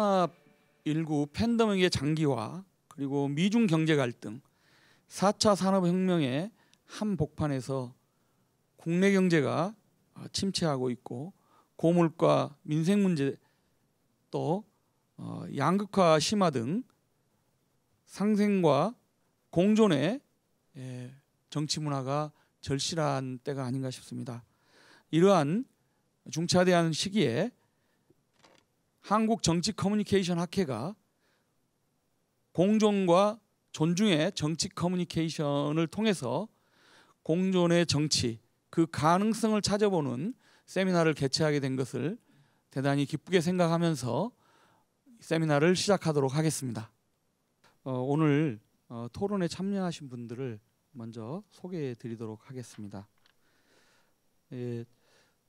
코로나19 팬데믹의 장기화 그리고 미중 경제 갈등, 4차 산업혁명의 한복판에서 국내 경제가 침체하고 있고 고물가, 민생 문제 또 양극화 심화 등 상생과 공존의 정치 문화가 절실한 때가 아닌가 싶습니다. 이러한 중차대한 시기에 한국정치커뮤니케이션학회가 공존과 존중의 정치 커뮤니케이션을 통해서 공존의 정치, 그 가능성을 찾아보는 세미나를 개최하게 된 것을 대단히 기쁘게 생각하면서 세미나를 시작하도록 하겠습니다. 오늘 토론에 참여하신 분들을 먼저 소개해 드리도록 하겠습니다.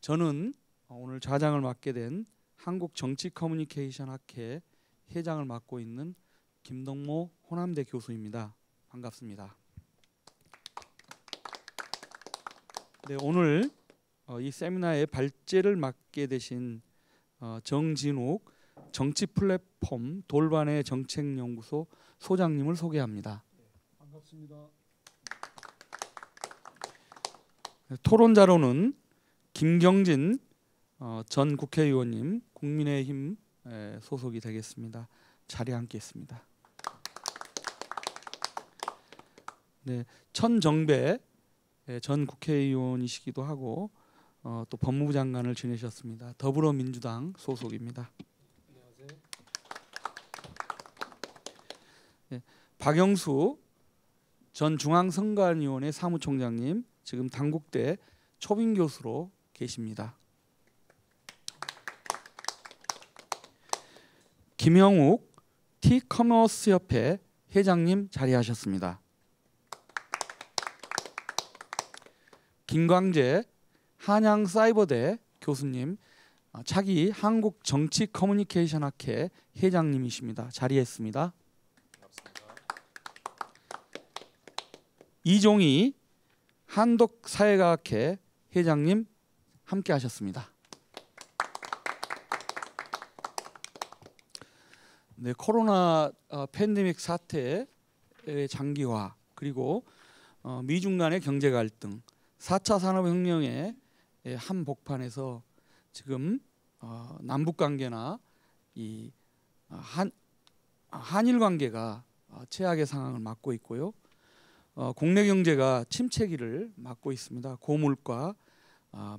저는 오늘 좌장을 맡게 된 한국정치커뮤니케이션학회 회장을 맡고 있는 김동모 호남대 교수입니다. 반갑습니다. 네, 오늘 이 세미나의 발제를 맡게 되신 정진욱 정치 플랫폼 돌반의 정책연구소 소장님을 소개합니다. 네, 반갑습니다. 토론자로는 김경진 전 국회의원님 국민의힘 소속이 되겠습니다. 자리에 앉겠습니다. 네, 천정배 전 국회의원이시기도 하고 또 법무부 장관을 지내셨습니다. 더불어민주당 소속입니다. 안녕하세요. 네, 박영수 전 중앙선관위원회 사무총장님 지금 단국대 초빙 교수로 계십니다. 김영욱 티커머스 협회 회장님 자리하셨습니다. 김광재 한양사이버대 교수님 차기 한국정치커뮤니케이션학회 회장님이십니다. 자리했습니다. 반갑습니다. 이종희 한독사회과학회 회장님 함께 하셨습니다. 네, 코로나 팬데믹 사태의 장기화 그리고 미중 간의 경제 갈등, 4차 산업혁명의 한복판에서 지금 남북 관계나 이 한일 관계가 최악의 상황을 맞고 있고요. 국내 경제가 침체기를 맞고 있습니다. 고물가,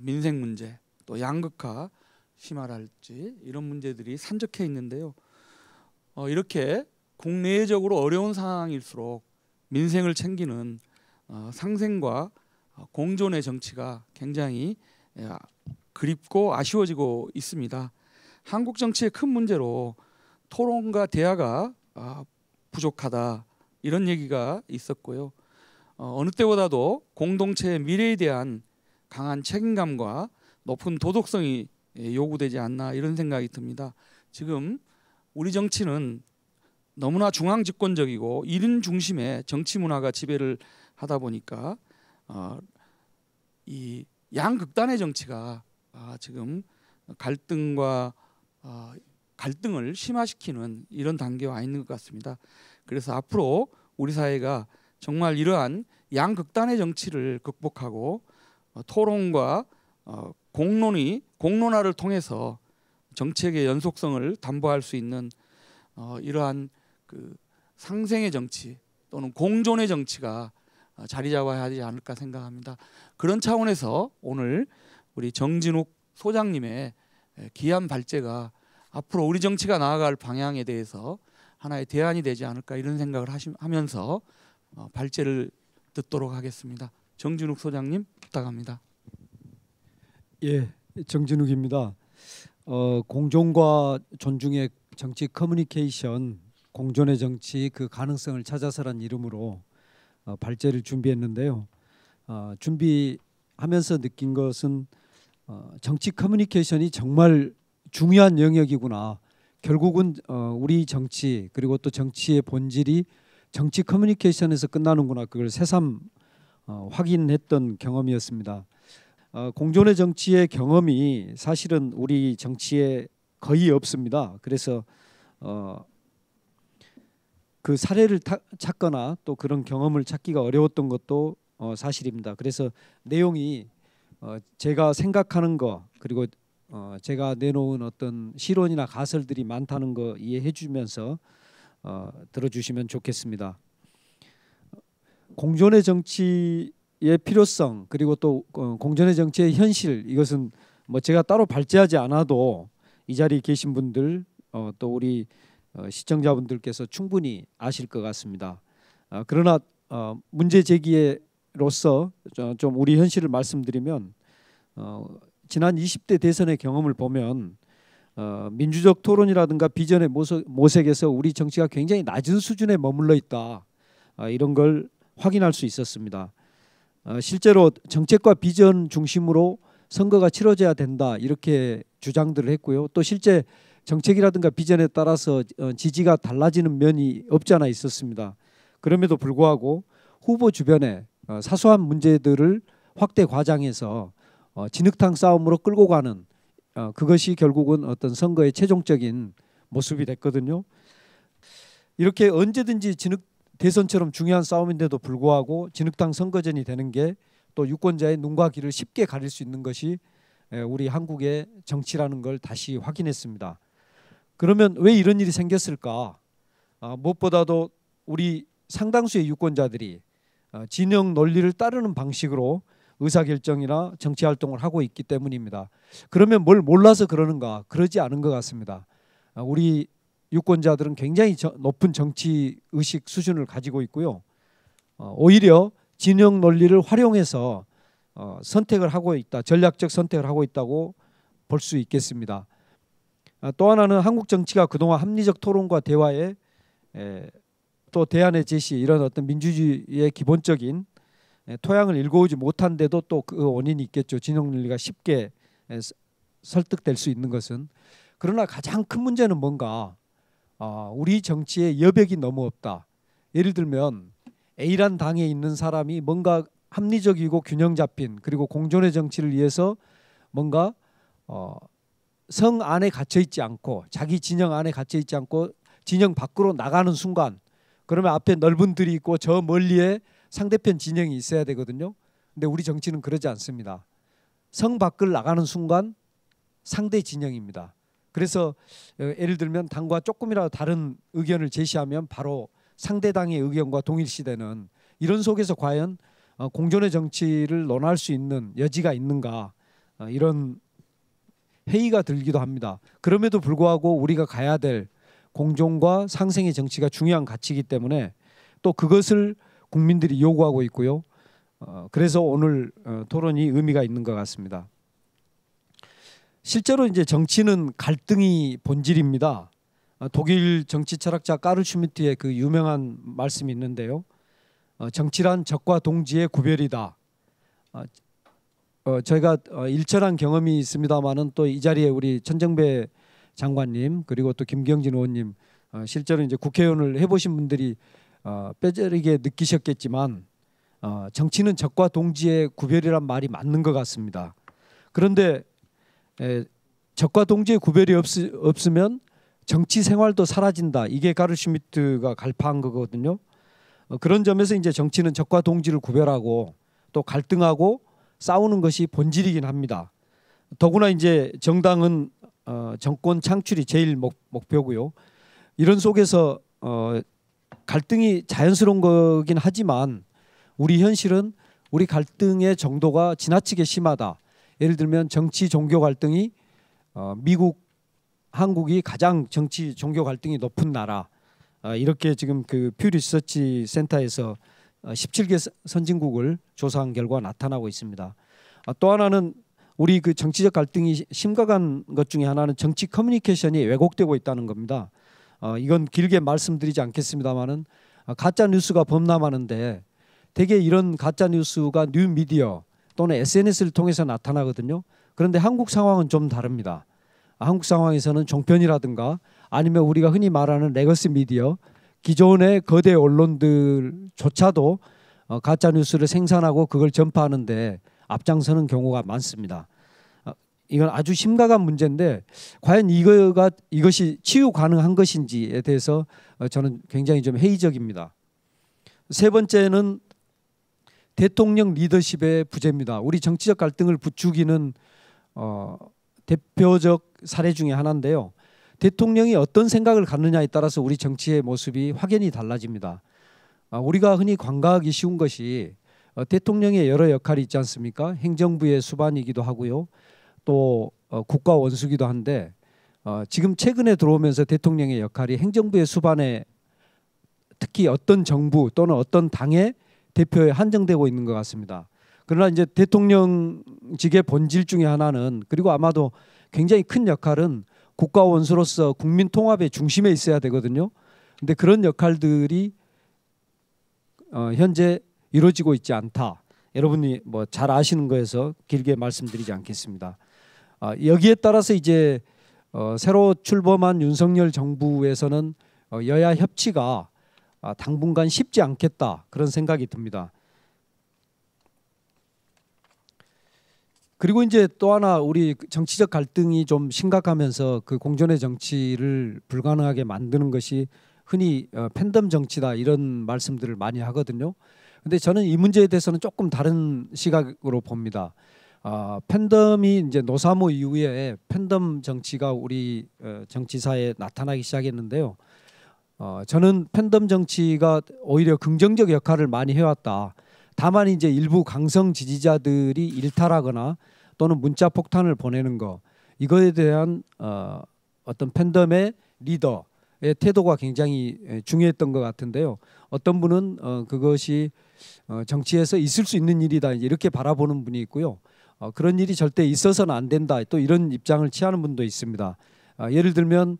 민생 문제, 또 양극화 심화랄지 이런 문제들이 산적해 있는데요. 이렇게 국내적으로 어려운 상황일수록 민생을 챙기는 상생과 공존의 정치가 굉장히 그립고 아쉬워지고 있습니다. 한국 정치의 큰 문제로 토론과 대화가 부족하다 이런 얘기가 있었고요. 어느 때보다도 공동체의 미래에 대한 강한 책임감과 높은 도덕성이 요구되지 않나 이런 생각이 듭니다. 지금 우리 정치는 너무나 중앙 집권적이고 일인 중심의 정치 문화가 지배를 하다 보니까 이 양극단의 정치가 지금 갈등과 갈등을 심화시키는 이런 단계에 와 있는 것 같습니다. 그래서 앞으로 우리 사회가 정말 이러한 양극단의 정치를 극복하고 토론과 공론화를 통해서 정책의 연속성을 담보할 수 있는 이러한 그 상생의 정치 또는 공존의 정치가 자리 잡아야 하지 않을까 생각합니다. 그런 차원에서 오늘 우리 정진욱 소장님의 귀한 발제가 앞으로 우리 정치가 나아갈 방향에 대해서 하나의 대안이 되지 않을까 이런 생각을 하면서 발제를 듣도록 하겠습니다. 정진욱 소장님 부탁합니다. 예, 정진욱입니다. 공존과 존중의 정치 커뮤니케이션, 공존의 정치 그 가능성을 찾아서란 이름으로 발제를 준비했는데요. 준비하면서 느낀 것은 정치 커뮤니케이션이 정말 중요한 영역이구나. 결국은 우리 정치 그리고 또 정치의 본질이 정치 커뮤니케이션에서 끝나는구나. 그걸 새삼 확인했던 경험이었습니다. 공존의 정치의 경험이 사실은 우리 정치에 거의 없습니다. 그래서 그 사례를 찾거나 또 그런 경험을 찾기가 어려웠던 것도 사실입니다. 그래서 내용이 제가 생각하는 거 그리고 제가 내놓은 어떤 실언이나 가설들이 많다는 거 이해해 주면서 들어주시면 좋겠습니다. 공존의 정치의 필요성 그리고 또 공존의 정치의 현실 이것은 뭐 제가 따로 발제하지 않아도 이 자리에 계신 분들 또 우리 시청자분들께서 충분히 아실 것 같습니다. 그러나 문제 제기로서 좀 우리 현실을 말씀드리면 지난 20대 대선의 경험을 보면 민주적 토론이라든가 비전의 모색에서 우리 정치가 굉장히 낮은 수준에 머물러 있다. 이런 걸 확인할 수 있었습니다. 실제로 정책과 비전 중심으로 선거가 치러져야 된다 이렇게 주장들을 했고요. 또 실제 정책이라든가 비전에 따라서 지지가 달라지는 면이 없지 않아 있었습니다. 그럼에도 불구하고 후보 주변에 사소한 문제들을 확대 과장해서 진흙탕 싸움으로 끌고 가는 그것이 결국은 어떤 선거의 최종적인 모습이 됐거든요. 이렇게 언제든지 대선처럼 중요한 싸움인데도 불구하고 진흙탕 선거전이 되는 게 또 유권자의 눈과 귀를 쉽게 가릴 수 있는 것이 우리 한국의 정치라는 걸 다시 확인했습니다. 그러면 왜 이런 일이 생겼을까? 무엇보다도 우리 상당수의 유권자들이 진영 논리를 따르는 방식으로 의사결정이나 정치활동을 하고 있기 때문입니다. 그러면 뭘 몰라서 그러는가? 그러지 않은 것 같습니다. 우리 유권자들은 굉장히 높은 정치의식 수준을 가지고 있고요. 오히려 진영 논리를 활용해서 선택을 하고 있다. 전략적 선택을 하고 있다고 볼 수 있겠습니다. 또 하나는 한국 정치가 그동안 합리적 토론과 대화에 또 대안의 제시 이런 어떤 민주주의의 기본적인 토양을 일궈오지 못한데도 또 그 원인이 있겠죠. 진영 논리가 쉽게 설득될 수 있는 것은. 그러나 가장 큰 문제는 뭔가 우리 정치에 여백이 너무 없다. 예를 들면 A란 당에 있는 사람이 뭔가 합리적이고 균형 잡힌 그리고 공존의 정치를 위해서 뭔가 성 안에 갇혀 있지 않고 자기 진영 안에 갇혀 있지 않고 진영 밖으로 나가는 순간 그러면 앞에 넓은 들이 있고 저 멀리에 상대편 진영이 있어야 되거든요. 근데 우리 정치는 그러지 않습니다. 성 밖을 나가는 순간 상대 진영입니다. 그래서 예를 들면 당과 조금이라도 다른 의견을 제시하면 바로 상대당의 의견과 동일시되는 이런 속에서 과연 공존의 정치를 논할 수 있는 여지가 있는가 이런 회의가 들기도 합니다. 그럼에도 불구하고 우리가 가야 될 공존과 상생의 정치가 중요한 가치이기 때문에 또 그것을 국민들이 요구하고 있고요. 그래서 오늘 토론이 의미가 있는 것 같습니다. 실제로 이제 정치는 갈등이 본질입니다. 독일 정치 철학자 까를 슈미트의 그 유명한 말씀이 있는데요. 정치란 적과 동지의 구별이다. 저희가 일천한 경험이 있습니다만은 또 이 자리에 우리 천정배 장관님 그리고 또 김경진 의원님 실제로 이제 국회의원을 해보신 분들이 뼈저리게 느끼셨겠지만 정치는 적과 동지의 구별이란 말이 맞는 것 같습니다. 그런데 적과 동지의 구별이 없으면 정치 생활도 사라진다. 이게 까를 슈미트가 갈파한 거거든요. 그런 점에서 이제 정치는 적과 동지를 구별하고 또 갈등하고 싸우는 것이 본질이긴 합니다. 더구나 이제 정당은 정권 창출이 제일 목표고요. 이런 속에서 갈등이 자연스러운 거긴 하지만 우리 현실은 우리 갈등의 정도가 지나치게 심하다. 예를 들면 정치 종교 갈등이 미국 한국이 가장 정치 종교 갈등이 높은 나라 이렇게 지금 그 퓨 리서치 센터에서 17개 선진국을 조사한 결과 나타나고 있습니다. 또 하나는 우리 그 정치적 갈등이 심각한 것 중에 하나는 정치 커뮤니케이션이 왜곡되고 있다는 겁니다. 이건 길게 말씀드리지 않겠습니다만은 가짜 뉴스가 범람하는데 대개 이런 가짜 뉴스가 뉴 미디어 또는 SNS를 통해서 나타나거든요. 그런데 한국 상황은 좀 다릅니다. 한국 상황에서는 종편이라든가 아니면 우리가 흔히 말하는 레거시 미디어 기존의 거대 언론들조차도 가짜 뉴스를 생산하고 그걸 전파하는데 앞장서는 경우가 많습니다. 이건 아주 심각한 문제인데 과연 이것이 치유 가능한 것인지에 대해서 저는 굉장히 좀 회의적입니다. 세 번째는 대통령 리더십의 부재입니다. 우리 정치적 갈등을 부추기는 대표적 사례 중에 하나인데요. 대통령이 어떤 생각을 갖느냐에 따라서 우리 정치의 모습이 확연히 달라집니다. 우리가 흔히 관가하기 쉬운 것이 대통령의 여러 역할이 있지 않습니까? 행정부의 수반이기도 하고요. 또 국가 원수기도 한데 지금 최근에 들어오면서 대통령의 역할이 행정부의 수반에 특히 어떤 정부 또는 어떤 당의 대표에 한정되고 있는 것 같습니다. 그러나 이제 대통령직의 본질 중에 하나는 그리고 아마도 굉장히 큰 역할은 국가 원수로서 국민 통합의 중심에 있어야 되거든요. 근데 그런 역할들이 현재 이루어지고 있지 않다. 여러분이 뭐 잘 아시는 거에서 길게 말씀드리지 않겠습니다. 여기에 따라서 이제 새로 출범한 윤석열 정부에서는 여야 협치가 당분간 쉽지 않겠다 그런 생각이 듭니다. 그리고 이제 또 하나 우리 정치적 갈등이 좀 심각하면서 그 공존의 정치를 불가능하게 만드는 것이 흔히 팬덤 정치다 이런 말씀들을 많이 하거든요. 근데 저는 이 문제에 대해서는 조금 다른 시각으로 봅니다. 팬덤이 이제 노사모 이후에 팬덤 정치가 우리 정치사에 나타나기 시작했는데요. 저는 팬덤 정치가 오히려 긍정적 역할을 많이 해왔다. 다만 이제 일부 강성 지지자들이 일탈하거나 또는 문자 폭탄을 보내는 거 이거에 대한 어떤 팬덤의 리더의 태도가 굉장히 중요했던 것 같은데요. 어떤 분은 그것이 정치에서 있을 수 있는 일이다 이렇게 바라보는 분이 있고요. 그런 일이 절대 있어서는 안 된다 또 이런 입장을 취하는 분도 있습니다. 예를 들면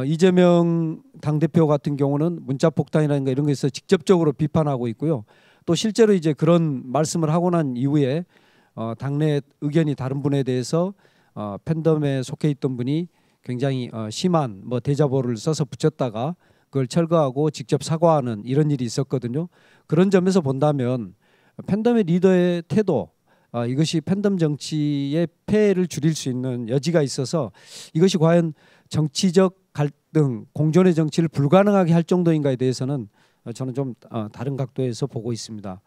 이재명 당대표 같은 경우는 문자 폭탄이라든가 이런 것에서 직접적으로 비판하고 있고요. 또 실제로 이제 그런 말씀을 하고 난 이후에 당내 의견이 다른 분에 대해서 팬덤에 속해 있던 분이 굉장히 심한 뭐 대자보를 써서 붙였다가 그걸 철거하고 직접 사과하는 이런 일이 있었거든요. 그런 점에서 본다면 팬덤의 리더의 태도 이것이 팬덤 정치의 폐해를 줄일 수 있는 여지가 있어서 이것이 과연 정치적 갈등, 공존의 정치를 불가능하게 할 정도인가에 대해서는 저는 좀 다른 각도에서 보고 있습니다.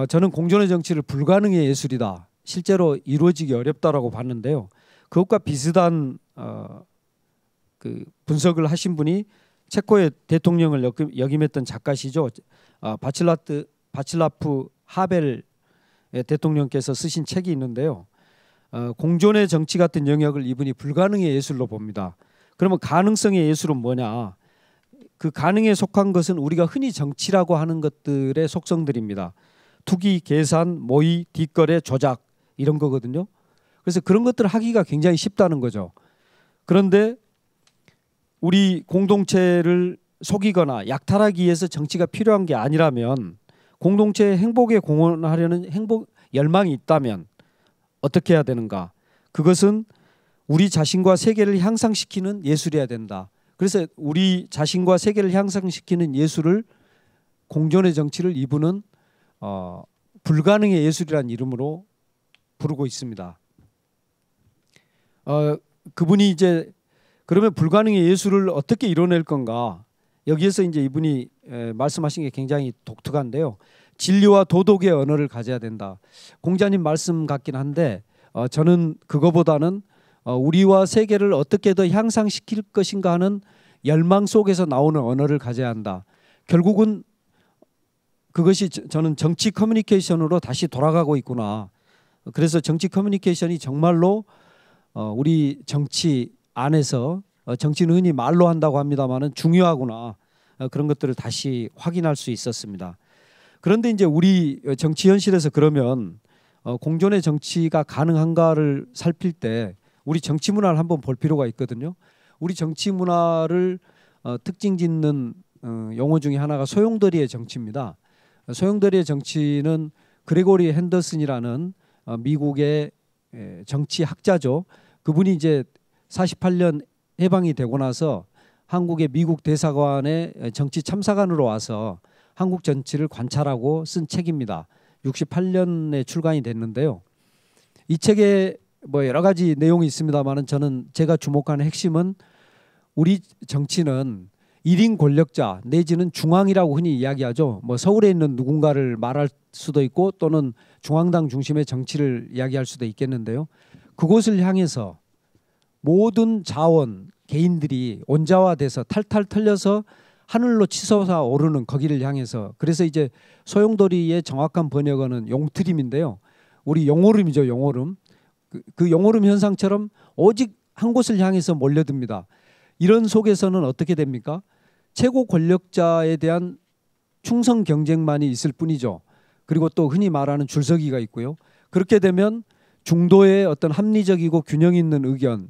저는 공존의 정치를 불가능의 예술이다. 실제로 이루어지기 어렵다라고 봤는데요. 그것과 비슷한 그 분석을 하신 분이 체코의 대통령을 역임했던 작가시죠. 바칠라프 하벨 대통령께서 쓰신 책이 있는데요. 공존의 정치 같은 영역을 이분이 불가능의 예술로 봅니다. 그러면 가능성의 예술은 뭐냐? 그 가능에 속한 것은 우리가 흔히 정치라고 하는 것들의 속성들입니다. 투기, 계산, 모의, 뒷거래, 조작 이런 거거든요. 그래서 그런 것들을 하기가 굉장히 쉽다는 거죠. 그런데 우리 공동체를 속이거나 약탈하기 위해서 정치가 필요한 게 아니라면 공동체의 행복에 공헌하려는 행복 열망이 있다면 어떻게 해야 되는가? 그것은 우리 자신과 세계를 향상시키는 예술이어야 된다. 그래서 우리 자신과 세계를 향상시키는 예술을 공존의 정치를 이분은 불가능의 예술이라는 이름으로 부르고 있습니다. 그분이 이제 그러면 불가능의 예술을 어떻게 이뤄낼 건가? 여기에서 이제 이분이 말씀하신 게 굉장히 독특한데요. 진리와 도덕의 언어를 가져야 된다. 공자님 말씀 같긴 한데 저는 그거보다는 우리와 세계를 어떻게 더 향상시킬 것인가 하는 열망 속에서 나오는 언어를 가져야 한다. 결국은 그것이 저는 정치 커뮤니케이션으로 다시 돌아가고 있구나. 그래서 정치 커뮤니케이션이 정말로 우리 정치 안에서 정치는 흔히 말로 한다고 합니다만은 중요하구나. 그런 것들을 다시 확인할 수 있었습니다. 그런데 이제 우리 정치 현실에서 그러면 공존의 정치가 가능한가를 살필 때 우리 정치 문화를 한번 볼 필요가 있거든요. 우리 정치 문화를 특징 짓는 용어 중에 하나가 소용돌이의 정치입니다. 소용돌이의 정치는 그레고리 핸더슨이라는 미국의 정치학자죠. 그분이 이제 48년 해방이 되고 나서 한국의 미국 대사관의 정치 참사관으로 와서 한국 정치를 관찰하고 쓴 책입니다. 68년에 출간이 됐는데요. 이 책의 뭐 여러 가지 내용이 있습니다만은 저는 제가 주목하는 핵심은 우리 정치는 1인 권력자 내지는 중앙이라고 흔히 이야기하죠. 뭐 서울에 있는 누군가를 말할 수도 있고 또는 중앙당 중심의 정치를 이야기할 수도 있겠는데요. 그곳을 향해서 모든 자원 개인들이 온자화돼서 탈탈 털려서 하늘로 치솟아 오르는 거기를 향해서, 그래서 이제 소용돌이의 정확한 번역어는 용트림인데요. 우리 용오름이죠. 용오름. 그 용오름 현상처럼 오직 한 곳을 향해서 몰려듭니다. 이런 속에서는 어떻게 됩니까? 최고 권력자에 대한 충성 경쟁만이 있을 뿐이죠. 그리고 또 흔히 말하는 줄서기가 있고요. 그렇게 되면 중도의 어떤 합리적이고 균형 있는 의견은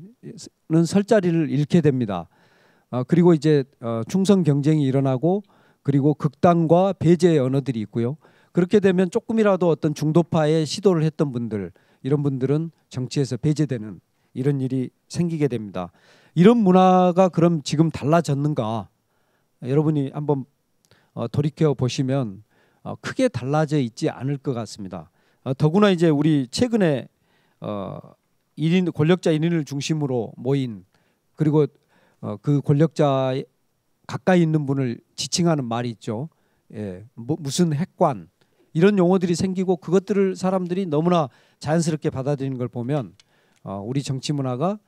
설 자리를 잃게 됩니다. 그리고 이제 충성 경쟁이 일어나고 그리고 극단과 배제의 언어들이 있고요. 그렇게 되면 조금이라도 어떤 중도파의 시도를 했던 분들, 이런 분들은 정치에서 배제되는 이런 일이 생기게 됩니다. 이런 문화가 그럼 지금 달라졌는가? 여러분이 한번 돌이켜 보시면 크게 달라져 있지 않을 것 같습니다. 더구나 이제 우리 최근에 1인 권력자 1인을 중심으로 모인, 그리고 그 권력자 가까이 있는 분을 지칭하는 말이 있죠. 예, 무슨 핵관 이런 용어들이 생기고 그것들을 사람들이 너무나 자연스럽게 받아들이는 걸 보면 우리 정치 문화가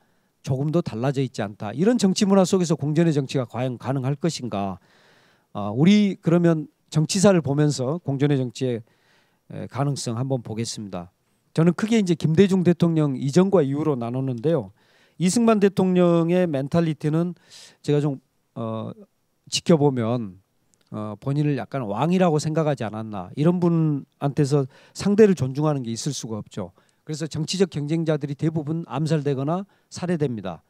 조금도 달라져 있지 않다. 이런 정치 문화 속에서 공존의 정치가 과연 가능할 것인가? 우리 그러면 정치사를 보면서 공존의 정치의 가능성 한번 보겠습니다. 저는 크게 이제 김대중 대통령 이전과 이후로 나누는데요. 이승만 대통령의 멘탈리티는 제가 좀 지켜보면 본인을 약간 왕이라고 생각하지 않았나, 이런 분한테서 상대를 존중하는 게 있을 수가 없죠. 그래서 정치적 경쟁자들이 대부분 암살되거나 살해됩니다.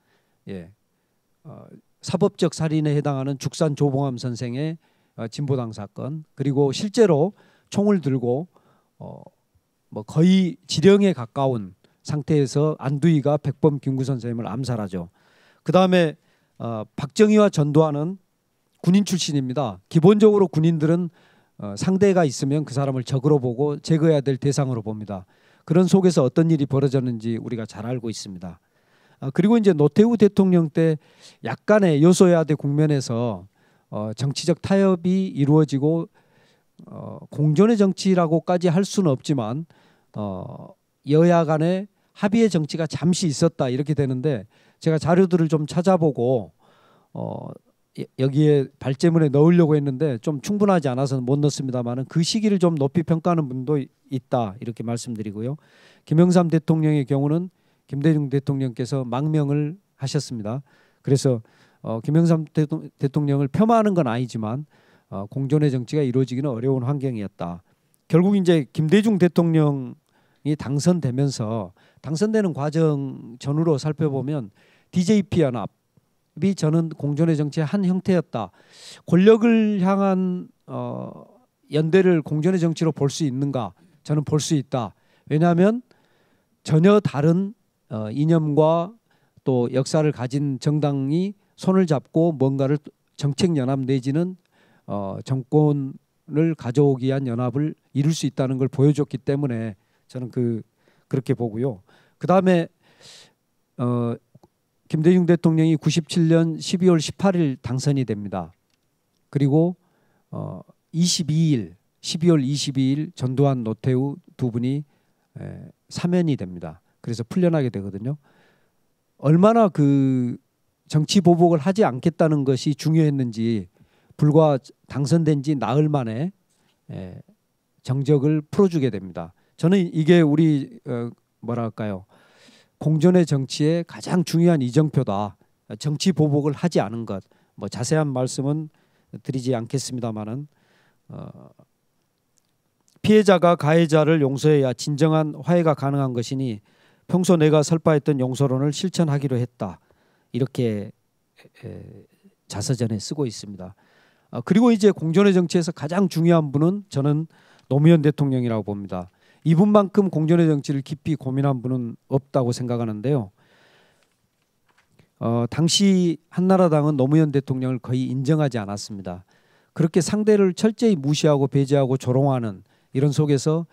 예. 사법적 살인에 해당하는 죽산 조봉암 선생의 진보당 사건, 그리고 실제로 총을 들고 뭐 거의 지령에 가까운 상태에서 안두희가 백범 김구 선생님을 암살하죠. 그 다음에 박정희와 전두환은 군인 출신입니다. 기본적으로 군인들은 상대가 있으면 그 사람을 적으로 보고 제거해야 될 대상으로 봅니다. 그런 속에서 어떤 일이 벌어졌는지 우리가 잘 알고 있습니다. 그리고 이제 노태우 대통령 때 약간의 여소야대 국면에서 정치적 타협이 이루어지고 공존의 정치라고까지 할 수는 없지만 여야 간의 합의의 정치가 잠시 있었다, 이렇게 되는데, 제가 자료들을 좀 찾아보고 여기에 발제문에 넣으려고 했는데 좀 충분하지 않아서 못 넣습니다만 그 시기를 좀 높이 평가하는 분도 있다, 이렇게 말씀드리고요. 김영삼 대통령의 경우는 김대중 대통령께서 망명을 하셨습니다. 그래서 김영삼 대통령을 폄하하는 건 아니지만 공존의 정치가 이루어지기는 어려운 환경이었다. 결국 이제 김대중 대통령이 당선되면서 당선되는 과정 전후로 살펴보면 DJP 연합이 저는 공존의 정치의 한 형태였다. 권력을 향한 연대를 공존의 정치로 볼 수 있는가? 저는 볼 수 있다. 왜냐하면 전혀 다른 이념과 또 역사를 가진 정당이 손을 잡고 뭔가를 정책 연합 내지는 정권을 가져오기 위한 연합을 이룰 수 있다는 걸 보여줬기 때문에 저는 그렇게 보고요. 그 다음에 김대중 대통령이 97년 12월 18일 당선이 됩니다. 그리고 12일 12월 22일 전두환 노태우 두 분이 사면이 됩니다. 그래서 풀려나게 되거든요. 얼마나 그 정치 보복을 하지 않겠다는 것이 중요했는지 불과 당선된 지 나흘 만에 정적을 풀어주게 됩니다. 저는 이게 우리 뭐랄까요, 공존의 정치의 가장 중요한 이정표다. 정치 보복을 하지 않은 것. 뭐 자세한 말씀은 드리지 않겠습니다만은 피해자가 가해자를 용서해야 진정한 화해가 가능한 것이니 평소 내가 설파했던 용서론을 실천하기로 했다. 이렇게 자서전에 쓰고 있습니다. 그리고 이제 공존의 정치에서 가장 중요한 분은 저는 노무현 대통령이라고 봅니다. 이분만큼 공존의 정치를 깊이 고민한 분은 없다고 생각하는데요. 당시 한나라당은 노무현 대통령을 거의 인정하지 않았습니다. 그렇게 상대를 철저히 무시하고 배제하고 조롱하는 이런 속에서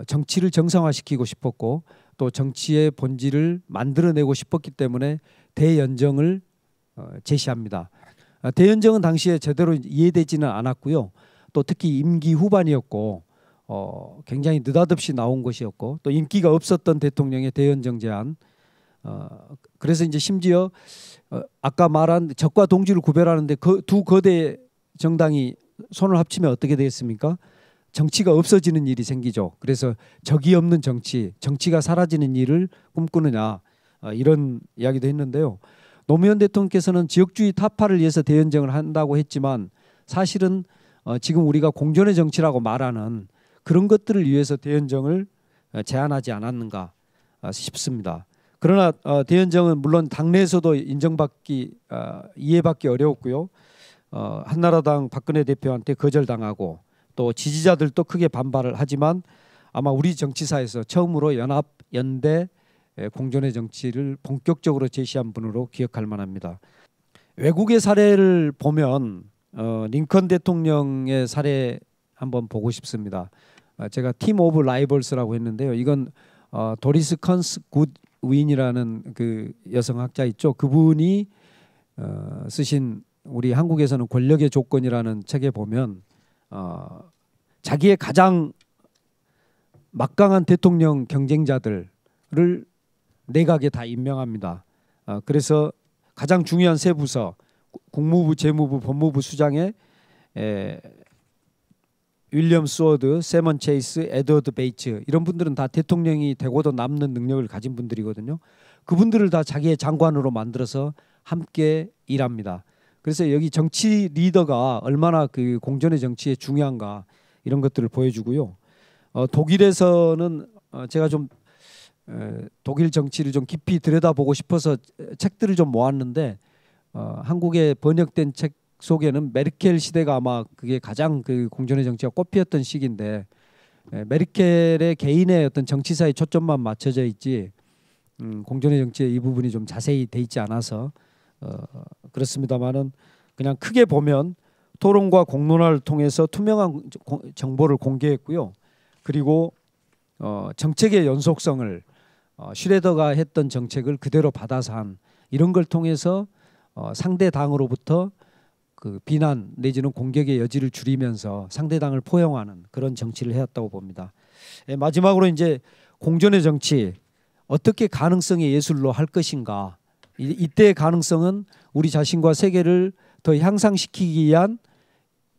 정치를 정상화시키고 싶었고 또 정치의 본질을 만들어내고 싶었기 때문에 대연정을 제시합니다. 대연정은 당시에 제대로 이해되지는 않았고요. 또 특히 임기 후반이었고 굉장히 느닷없이 나온 것이었고 또 인기가 없었던 대통령의 대연정 제안. 그래서 이제 심지어 아까 말한 적과 동지를 구별하는데 그 두 거대 정당이 손을 합치면 어떻게 되겠습니까? 정치가 없어지는 일이 생기죠. 그래서 적이 없는 정치가 사라지는 일을 꿈꾸느냐 이런 이야기도 했는데요. 노무현 대통령께서는 지역주의 타파를 위해서 대연정을 한다고 했지만 사실은 지금 우리가 공존의 정치라고 말하는 그런 것들을 위해서 대연정을 제안하지 않았는가 싶습니다. 그러나 대연정은 물론 당내에서도 인정받기 이해받기 어려웠고요. 한나라당 박근혜 대표한테 거절당하고 또 지지자들도 크게 반발을 하지만 아마 우리 정치사에서 처음으로 연합 연대 공존의 정치를 본격적으로 제시한 분으로 기억할 만합니다. 외국의 사례를 보면 링컨 대통령의 사례 한번 보고 싶습니다. 제가 팀 오브 라이벌스라고 했는데요. 이건 도리스 컨스 굿윈이라는 그 여성학자 있죠. 그분이 쓰신 우리 한국에서는 권력의 조건이라는 책에 보면 자기의 가장 막강한 대통령 경쟁자들을 내각에 다 임명합니다. 그래서 가장 중요한 세 부서 국무부, 재무부, 법무부 수장에 윌리엄 스워드, 세먼 체이스, 에드워드 베이츠 이런 분들은 다 대통령이 되고도 남는 능력을 가진 분들이거든요. 그분들을 다 자기의 장관으로 만들어서 함께 일합니다. 그래서 여기 정치 리더가 얼마나 그 공존의 정치에 중요한가 이런 것들을 보여주고요. 독일에서는 제가 좀 독일 정치를 좀 깊이 들여다보고 싶어서 책들을 좀 모았는데 한국에 번역된 책 속에는 메르켈 시대가 아마 그게 가장 그 공존의 정치가 꽃피었던 시기인데 메르켈의 개인의 어떤 정치사에 초점만 맞춰져 있지 공존의 정치의 이 부분이 좀 자세히 돼 있지 않아서 그렇습니다만은 그냥 크게 보면 토론과 공론화를 통해서 투명한 정보를 공개했고요. 그리고 정책의 연속성을 슈레더가 했던 정책을 그대로 받아서 한 이런 걸 통해서 상대 당으로부터 그 비난 내지는 공격의 여지를 줄이면서 상대 당을 포용하는 그런 정치를 해왔다고 봅니다. 마지막으로 이제 공존의 정치 어떻게 가능성의 예술로 할 것인가. 이때의 가능성은 우리 자신과 세계를 더 향상시키기 위한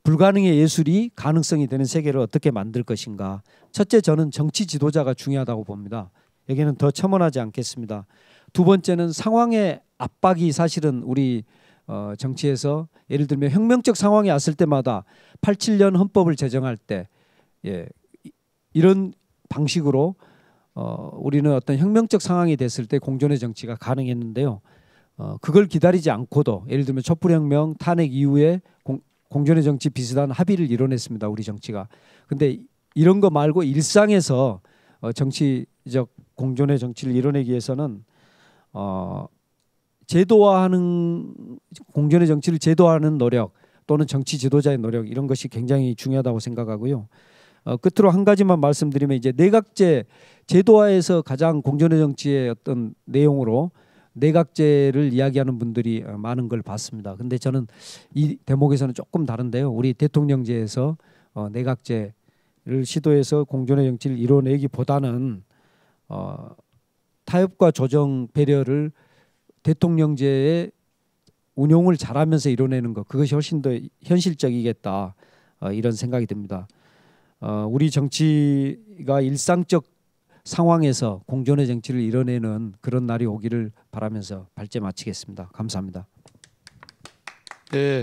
불가능의 예술이 가능성이 되는 세계를 어떻게 만들 것인가. 첫째 저는 정치 지도자가 중요하다고 봅니다. 여기는 더 첨언하지 않겠습니다. 두 번째는 상황의 압박이 사실은 우리 정치에서 예를 들면 혁명적 상황이 왔을 때마다 87년 헌법을 제정할 때 이런 방식으로 우리는 어떤 혁명적 상황이 됐을 때 공존의 정치가 가능했는데요. 그걸 기다리지 않고도 예를 들면 촛불혁명 탄핵 이후에 공존의 정치 비슷한 합의를 이뤄냈습니다. 우리 정치가. 근데 이런 거 말고 일상에서 정치적 공존의 정치를 이뤄내기 위해서는 제도화하는 공존의 정치를 제도화하는 노력 또는 정치 지도자의 노력 이런 것이 굉장히 중요하다고 생각하고요. 끝으로 한 가지만 말씀드리면 이제 내각제 제도화에서 가장 공존의 정치의 어떤 내용으로 내각제를 이야기하는 분들이 많은 걸 봤습니다. 근데 저는 이 대목에서는 조금 다른데요. 우리 대통령제에서 내각제를 시도해서 공존의 정치를 이뤄내기보다는 타협과 조정 배려를 대통령제의 운용을 잘하면서 이뤄내는 것 그것이 훨씬 더 현실적이겠다 이런 생각이 듭니다. 우리 정치가 일상적 상황에서 공존의 정치를 이뤄내는 그런 날이 오기를 바라면서 발제 마치겠습니다. 감사합니다. 네,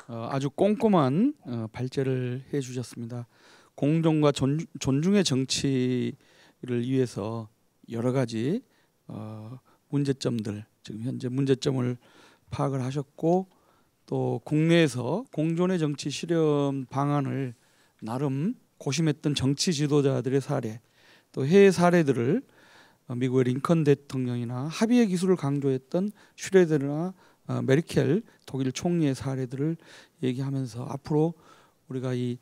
아주 꼼꼼한 발제를 해주셨습니다. 공존과 존중의 정치를 위해서 여러 가지 문제점들 지금 현재 문제점을 파악을 하셨고 또 국내에서 공존의 정치 실현 방안을 나름 고심했던 정치 지도자들의 사례 또 해외 사례들을 미국의 링컨 대통령이나 합의의 기술을 강조했던 슈레더나 메르켈 독일 총리의 사례들을 얘기하면서 앞으로 우리가 이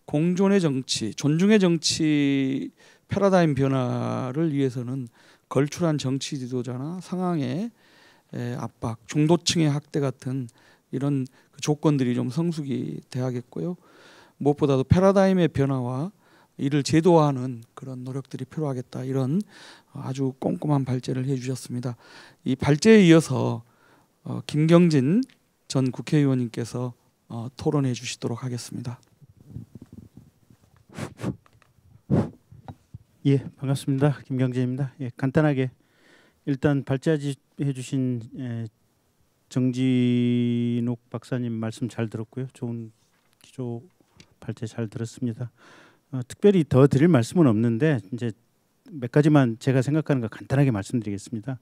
공존의 정치, 존중의 정치 패러다임 변화를 위해서는 걸출한 정치 지도자나 상황의 압박, 중도층의 학대 같은 이런 그 조건들이 좀 성숙이 돼야겠고요. 무엇보다도 패러다임의 변화와 이를 제도화하는 그런 노력들이 필요하겠다. 이런 아주 꼼꼼한 발제를 해주셨습니다. 이 발제에 이어서 김경진 전 국회의원님께서 토론해 주시도록 하겠습니다. 예, 반갑습니다. 김경진입니다. 예, 간단하게 일단 발제해 주신 정진욱 박사님 말씀 잘 들었고요. 좋은 기조 발제 잘 들었습니다. 특별히 더 드릴 말씀은 없는데 이제 몇 가지만 제가 생각하는 거 간단하게 말씀드리겠습니다.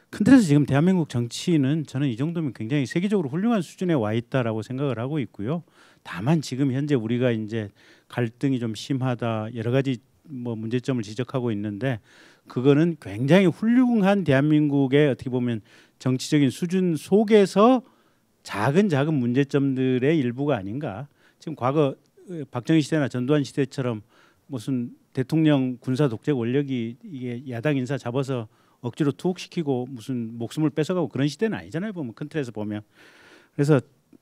큰 틀에서 지금 대한민국 정치는 저는 이 정도면 굉장히 세계적으로 훌륭한 수준에 와 있다라고 생각을 하고 있고요. 다만 지금 현재 우리가 이제 갈등이 좀 심하다 여러 가지 뭐 문제점을 지적하고 있는데 그거는 굉장히 훌륭한 대한민국의 어떻게 보면 정치적인 수준 속에서 작은 문제점들의 일부가 아닌가. 지금 과거 박정희 시대나 전두환 시대처럼 무슨 대통령 군사 독재 권력이 이게 야당 인사 잡아서 억지로 투옥시키고 무슨 목숨을 뺏어가고 그런 시대는 아니잖아요. 보면 큰 틀에서 보면. 그래서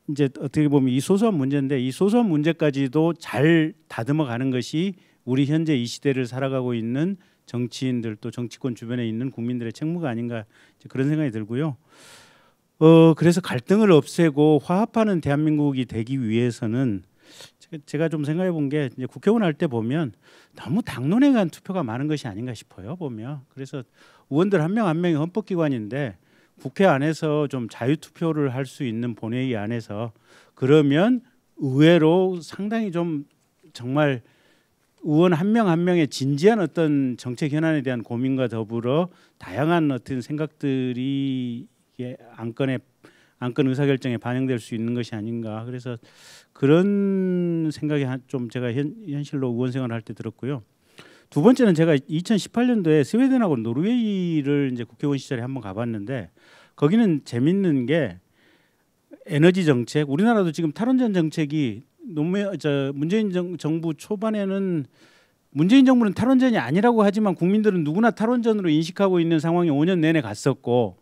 이제 어떻게 보면 이 소소한 문제인데 이 소소한 문제까지도 잘 다듬어 가는 것이 우리 현재 이 시대를 살아가고 있는 정치인들 또 정치권 주변에 있는 국민들의 책무가 아닌가 그런 생각이 들고요. 그래서 갈등을 없애고 화합하는 대한민국이 되기 위해서는 제가 좀 생각해 본 게 이제 국회의원 할 때 보면 너무 당론에 대한 투표가 많은 것이 아닌가 싶어요. 보면 그래서 의원들 한 명 한 명이 헌법기관인데 국회 안에서 좀 자유투표를 할 수 있는 본회의 안에서 그러면 의외로 상당히 좀 정말 의원 한 명 한 명의 진지한 어떤 정책 현안에 대한 고민과 더불어 다양한 어떤 생각들이 안건 의사결정에 반영될 수 있는 것이 아닌가. 그래서 그런 생각이 좀 제가 현실로 의원 생활을 할 때 들었고요. 두 번째는 제가 2018년도에 스웨덴하고 노르웨이를 이제 국회의원 시절에 한번 가봤는데 거기는 재밌는 게 에너지 정책, 우리나라도 지금 탈원전 정책이 문재인 정부 초반에는 문재인 정부는 탈원전이 아니라고 하지만 국민들은 누구나 탈원전으로 인식하고 있는 상황이 5년 내내 갔었고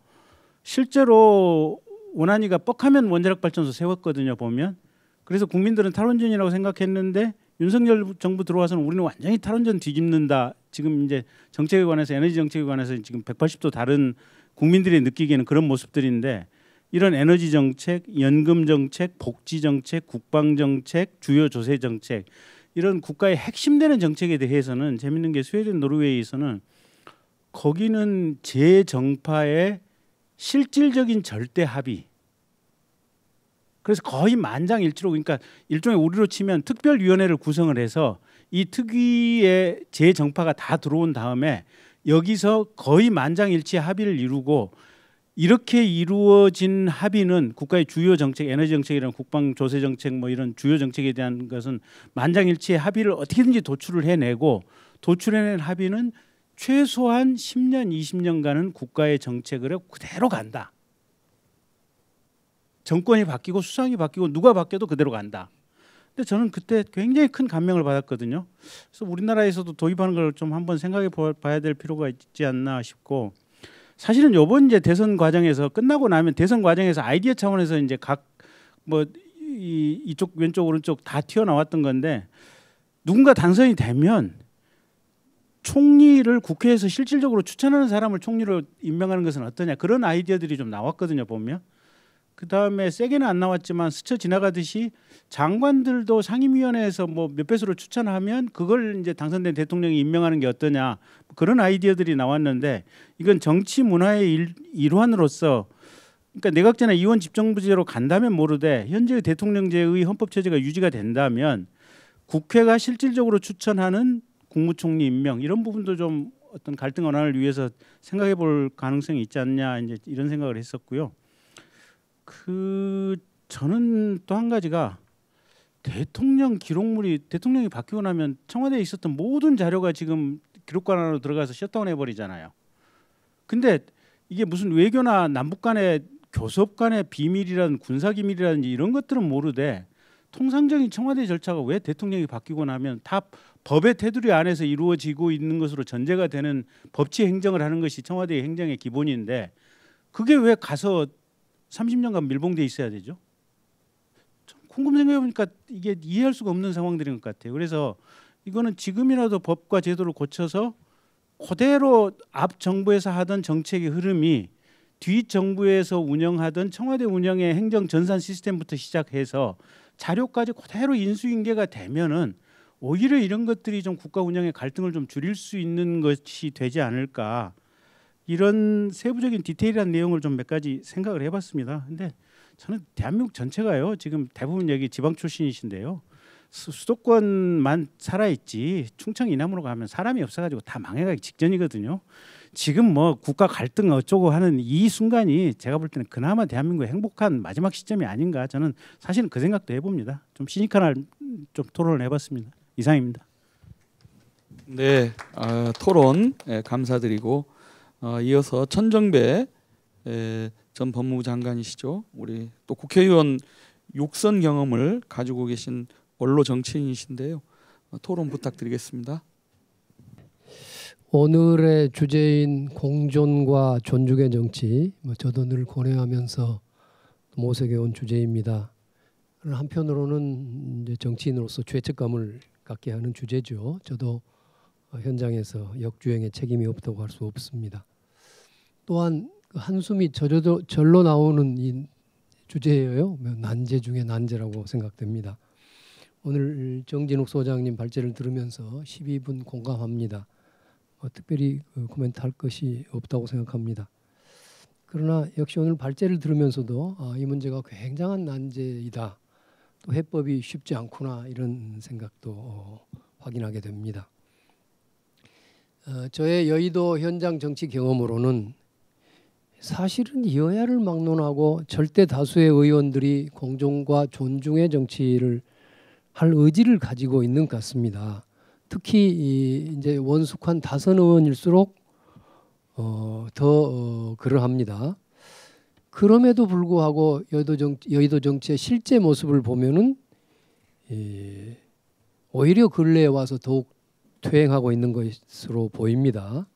실제로 원안위가 뻑하면 원자력 발전소 세웠거든요. 보면 그래서 국민들은 탈원전이라고 생각했는데 윤석열 정부 들어와서는 우리는 완전히 탈원전 뒤집는다. 지금 이제 정책에 관해서 에너지 정책에 관해서 지금 180도 다른 국민들이 느끼기에는 그런 모습들인데 이런 에너지 정책, 연금 정책, 복지 정책, 국방 정책, 주요 조세 정책 이런 국가의 핵심되는 정책에 대해서는 재밌는 게 스웨덴 노르웨이에서는 거기는 재정파의 실질적인 절대 합의 그래서 거의 만장일치로 그러니까 일종의 우리로 치면 특별위원회를 구성을 해서 이 특위의 재정파가 다 들어온 다음에 여기서 거의 만장일치 합의를 이루고 이렇게 이루어진 합의는 국가의 주요 정책, 에너지 정책이나 국방 조세 정책 뭐 이런 주요 정책에 대한 것은 만장일치의 합의를 어떻게든지 도출을 해내고 도출해낸 합의는 최소한 10년, 20년간은 국가의 정책으로 그대로 간다. 정권이 바뀌고 수상이 바뀌고 누가 바뀌어도 그대로 간다. 근데 저는 그때 굉장히 큰 감명을 받았거든요. 그래서 우리나라에서도 도입하는 걸 좀 한번 생각해 봐야 될 필요가 있지 않나 싶고 사실은 이번 이제 대선 과정에서 끝나고 나면 대선 과정에서 아이디어 차원에서 이제 각 뭐 이쪽 왼쪽 오른쪽 다 튀어나왔던 건데 누군가 당선이 되면 총리를 국회에서 실질적으로 추천하는 사람을 총리로 임명하는 것은 어떠냐 그런 아이디어들이 좀 나왔거든요. 보면 그 다음에 세게는 안 나왔지만 스쳐 지나가듯이 장관들도 상임위원회에서 뭐 몇 배수로 추천하면 그걸 이제 당선된 대통령이 임명하는 게 어떠냐 그런 아이디어들이 나왔는데 이건 정치 문화의 일환으로서 그러니까 내각제나 이원 집정부제로 간다면 모르되 현재의 대통령제의 헌법 체제가 유지가 된다면 국회가 실질적으로 추천하는 국무총리 임명 이런 부분도 좀 어떤 갈등 완화를 위해서 생각해 볼 가능성이 있지 않냐 이제 이런 생각을 했었고요. 저는 또 한 가지가 대통령 기록물이 대통령이 바뀌고 나면 청와대에 있었던 모든 자료가 지금 기록관 안으로 들어가서 셧다운 해버리잖아요. 근데 이게 무슨 외교나 남북 간의 교섭 간의 비밀이라든 군사 기밀이라든지 이런 것들은 모르되 통상적인 청와대 절차가 왜 대통령이 바뀌고 나면 다 법의 테두리 안에서 이루어지고 있는 것으로 전제가 되는 법치 행정을 하는 것이 청와대의 행정의 기본인데 그게 왜 가서 30년간 밀봉돼 있어야 되죠? 곰곰 생각해보니까 이게 이해할 수가 없는 상황들인 것 같아요. 그래서 이거는 지금이라도 법과 제도를 고쳐서 그대로 앞 정부에서 하던 정책의 흐름이 뒤 정부에서 운영하던 청와대 운영의 행정 전산 시스템부터 시작해서 자료까지 그대로 인수인계가 되면은 오히려 이런 것들이 좀 국가 운영의 갈등을 좀 줄일 수 있는 것이 되지 않을까, 이런 세부적인 디테일한 내용을 좀 몇 가지 생각을 해봤습니다. 근데 저는 대한민국 전체가요 지금 대부분 여기 지방 출신이신데요 수도권만 살아있지 충청 이남으로 가면 사람이 없어가지고 다 망해가기 직전이거든요. 지금 뭐 국가 갈등 어쩌고 하는 이 순간이 제가 볼 때는 그나마 대한민국의 행복한 마지막 시점이 아닌가, 저는 사실은 그 생각도 해봅니다. 좀 시니컬한 좀 토론을 해봤습니다. 이상입니다. 네, 토론 감사드리고 이어서 천정배 전 법무부 장관이시죠. 우리 또 국회의원 6선 경험을 가지고 계신 원로 정치인이신데요. 토론 부탁드리겠습니다. 오늘의 주제인 공존과 존중의 정치, 저도 늘 고뇌하면서 모색해온 주제입니다. 한편으로는 이제 정치인으로서 죄책감을 갖게 하는 주제죠. 저도 현장에서 역주행에 책임이 없다고 할 수 없습니다. 또한 한숨이 절로 나오는 이 주제예요. 난제 중에 난제라고 생각됩니다. 오늘 정진욱 소장님 발제를 들으면서 12분 공감합니다. 특별히 코멘트할 것이 없다고 생각합니다. 그러나 역시 오늘 발제를 들으면서도 이 문제가 굉장한 난제이다, 또 해법이 쉽지 않구나, 이런 생각도 확인하게 됩니다. 저의 여의도 현장 정치 경험으로는 사실은 여야를 막론하고 절대 다수의 의원들이 공존과 존중의 정치를 할 의지를 가지고 있는 것 같습니다. 특히 이제 원숙한 다선 의원일수록 더 그러합니다. 그럼에도 불구하고 여의도 정치의 실제 모습을 보면은 오히려 근래에 와서 더욱 퇴행하고 있는 것으로 보입니다.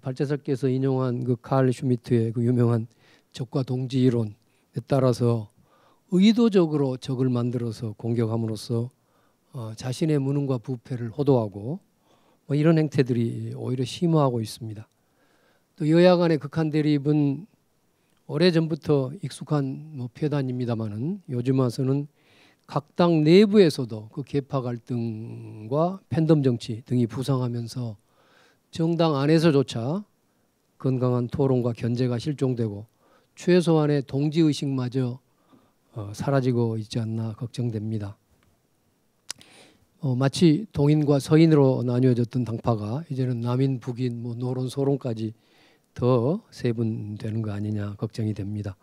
발제자께서 인용한 그 칼 슈미트의 그 유명한 적과 동지 이론에 따라서 의도적으로 적을 만들어서 공격함으로써 자신의 무능과 부패를 호도하고 이런 행태들이 오히려 심화하고 있습니다. 또 여야 간의 극한 대립은 오래전부터 익숙한 표단입니다마는 요즘 와서는 각 당 내부에서도 그 계파 갈등과 팬덤 정치 등이 부상하면서 정당 안에서조차 건강한 토론과 견제가 실종되고 최소한의 동지의식마저 사라지고 있지 않나 걱정됩니다. 마치 동인과 서인으로 나뉘어졌던 당파가 이제는 남인, 북인, 노론, 소론까지 더 세분되는 거 아니냐 걱정이 됩니다.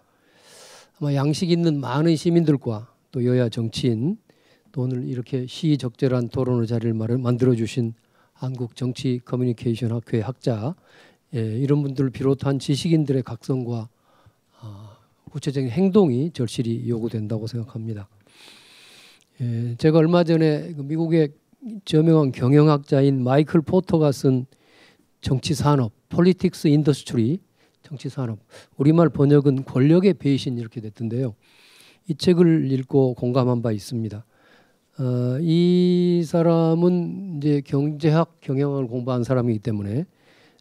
아마 양식 있는 많은 시민들과 또 여야 정치인, 또 오늘 이렇게 시의적절한 토론의 자리를 만들어주신 한국 정치 커뮤니케이션 학회의 학자, 이런 분들을 비롯한 지식인들의 각성과 구체적인 행동이 절실히 요구된다고 생각합니다. 제가 얼마 전에 미국의 저명한 경영학자인 마이클 포터가 쓴 정치산업, Politics Industry, 정치산업, 우리말 번역은 권력의 배신 이렇게 됐던데요. 이 책을 읽고 공감한 바 있습니다. 이 사람은 이제 경제학 경영학을 공부한 사람이기 때문에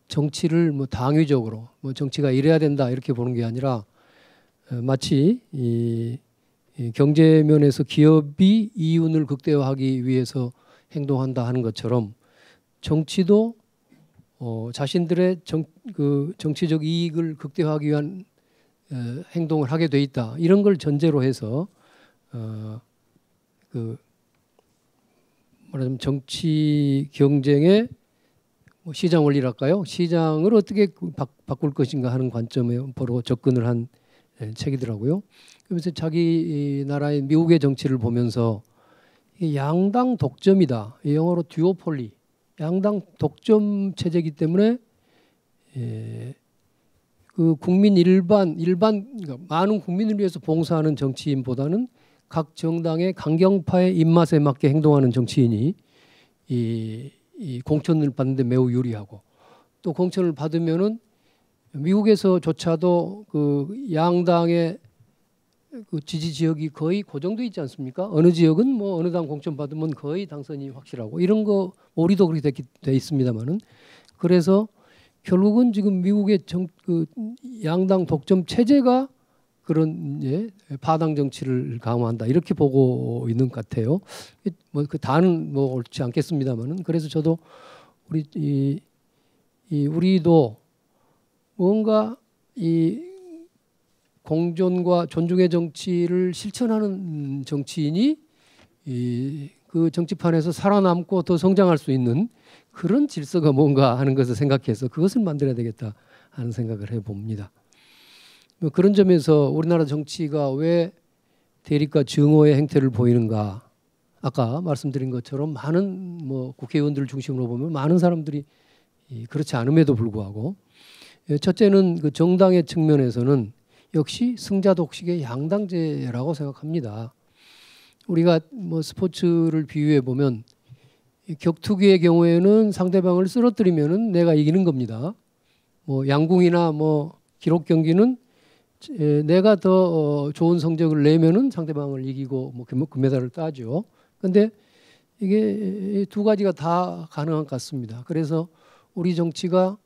정치를 당위적으로 정치가 이래야 된다 이렇게 보는 게 아니라 마치 이 경제 면에서 기업이 이윤을 극대화하기 위해서 행동한다 하는 것처럼 정치도 자신들의 정치적 이익을 극대화하기 위한 행동을 하게 돼 있다. 이런 걸 전제로 해서 말하자면 정치 경쟁의 시장 원리랄까요? 시장을 어떻게 바꿀 것인가 하는 관점으로 접근을 한 책이더라고요. 그래서 자기 나라의 미국의 정치를 보면서 양당 독점이다. 영어로 듀오폴리. 양당 독점 체제이기 때문에 그 국민 일반 그러니까 많은 국민을 위해서 봉사하는 정치인보다는 각 정당의 강경파의 입맛에 맞게 행동하는 정치인이 이 공천을 받는데 매우 유리하고, 또 공천을 받으면은 미국에서조차도 그 양당의 그 지지 지역이 거의 고정돼 있지 않습니까? 어느 지역은 뭐 어느 당 공천 받으면 거의 당선이 확실하고, 이런 거 우리도 그렇게 돼 있습니다만은, 그래서 결국은 지금 미국의 그 양당 독점 체제가 그런 파당 정치를 강화한다, 이렇게 보고 있는 것 같아요. 뭐 그 다는 뭐 옳지 않겠습니다만은, 그래서 저도 우리도 뭔가 이 공존과 존중의 정치를 실천하는 정치인이 그 정치판에서 살아남고 더 성장할 수 있는 그런 질서가 뭔가 하는 것을 생각해서 그것을 만들어야 되겠다 하는 생각을 해봅니다. 그런 점에서 우리나라 정치가 왜 대립과 증오의 행태를 보이는가? 아까 말씀드린 것처럼 많은 뭐 국회의원들을 중심으로 보면 많은 사람들이 그렇지 않음에도 불구하고, 첫째는 그 정당의 측면에서는 역시 승자 독식의 양당제라고 생각합니다. 우리가 뭐 스포츠를 비유해 보면 격투기의 경우에는 상대방을 쓰러뜨리면은 내가 이기는 겁니다. 뭐 양궁이나 뭐 기록 경기는 내가 더 좋은 성적을 내면은 상대방을 이기고 뭐 금메달을 따죠. 그런데 이게 두 가지가 다 가능한 것 같습니다. 그래서 우리 정치가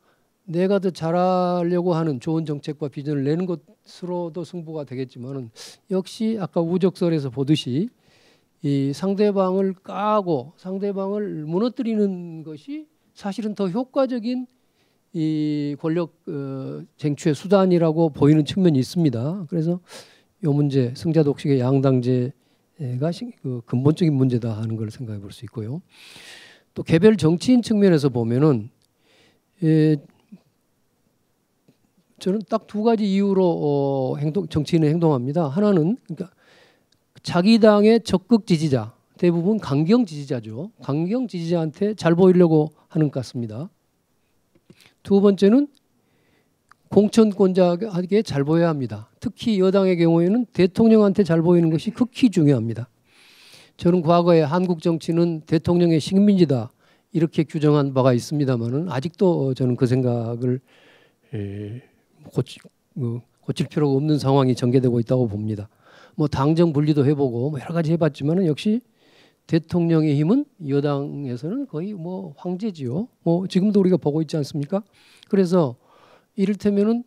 내가 더 잘하려고 하는 좋은 정책과 비전을 내는 것으로도 승부가 되겠지만은, 역시 아까 우적설에서 보듯이 이 상대방을 까고 상대방을 무너뜨리는 것이 사실은 더 효과적인 이 권력 쟁취의 수단이라고 보이는 측면이 있습니다. 그래서 이 문제, 승자 독식의 양당제가 그 근본적인 문제다 하는 걸 생각해 볼 수 있고요. 또 개별 정치인 측면에서 보면은 저는 딱 두 가지 이유로 정치인은 행동합니다. 하나는 그러니까 자기 당의 적극 지지자, 대부분 강경 지지자죠. 강경 지지자한테 잘 보이려고 하는 것 같습니다. 두 번째는 공천권자에게 잘 보여야 합니다. 특히 여당의 경우에는 대통령한테 잘 보이는 것이 극히 중요합니다. 저는 과거에 한국 정치는 대통령의 식민지다 이렇게 규정한 바가 있습니다만은, 아직도 저는 그 생각을 고칠 필요가 없는 상황이 전개되고 있다고 봅니다. 뭐 당정 분리도 해보고 뭐 여러 가지 해봤지만은 역시 대통령의 힘은 여당에서는 거의 뭐 황제지요. 뭐 지금도 우리가 보고 있지 않습니까? 그래서 이를테면은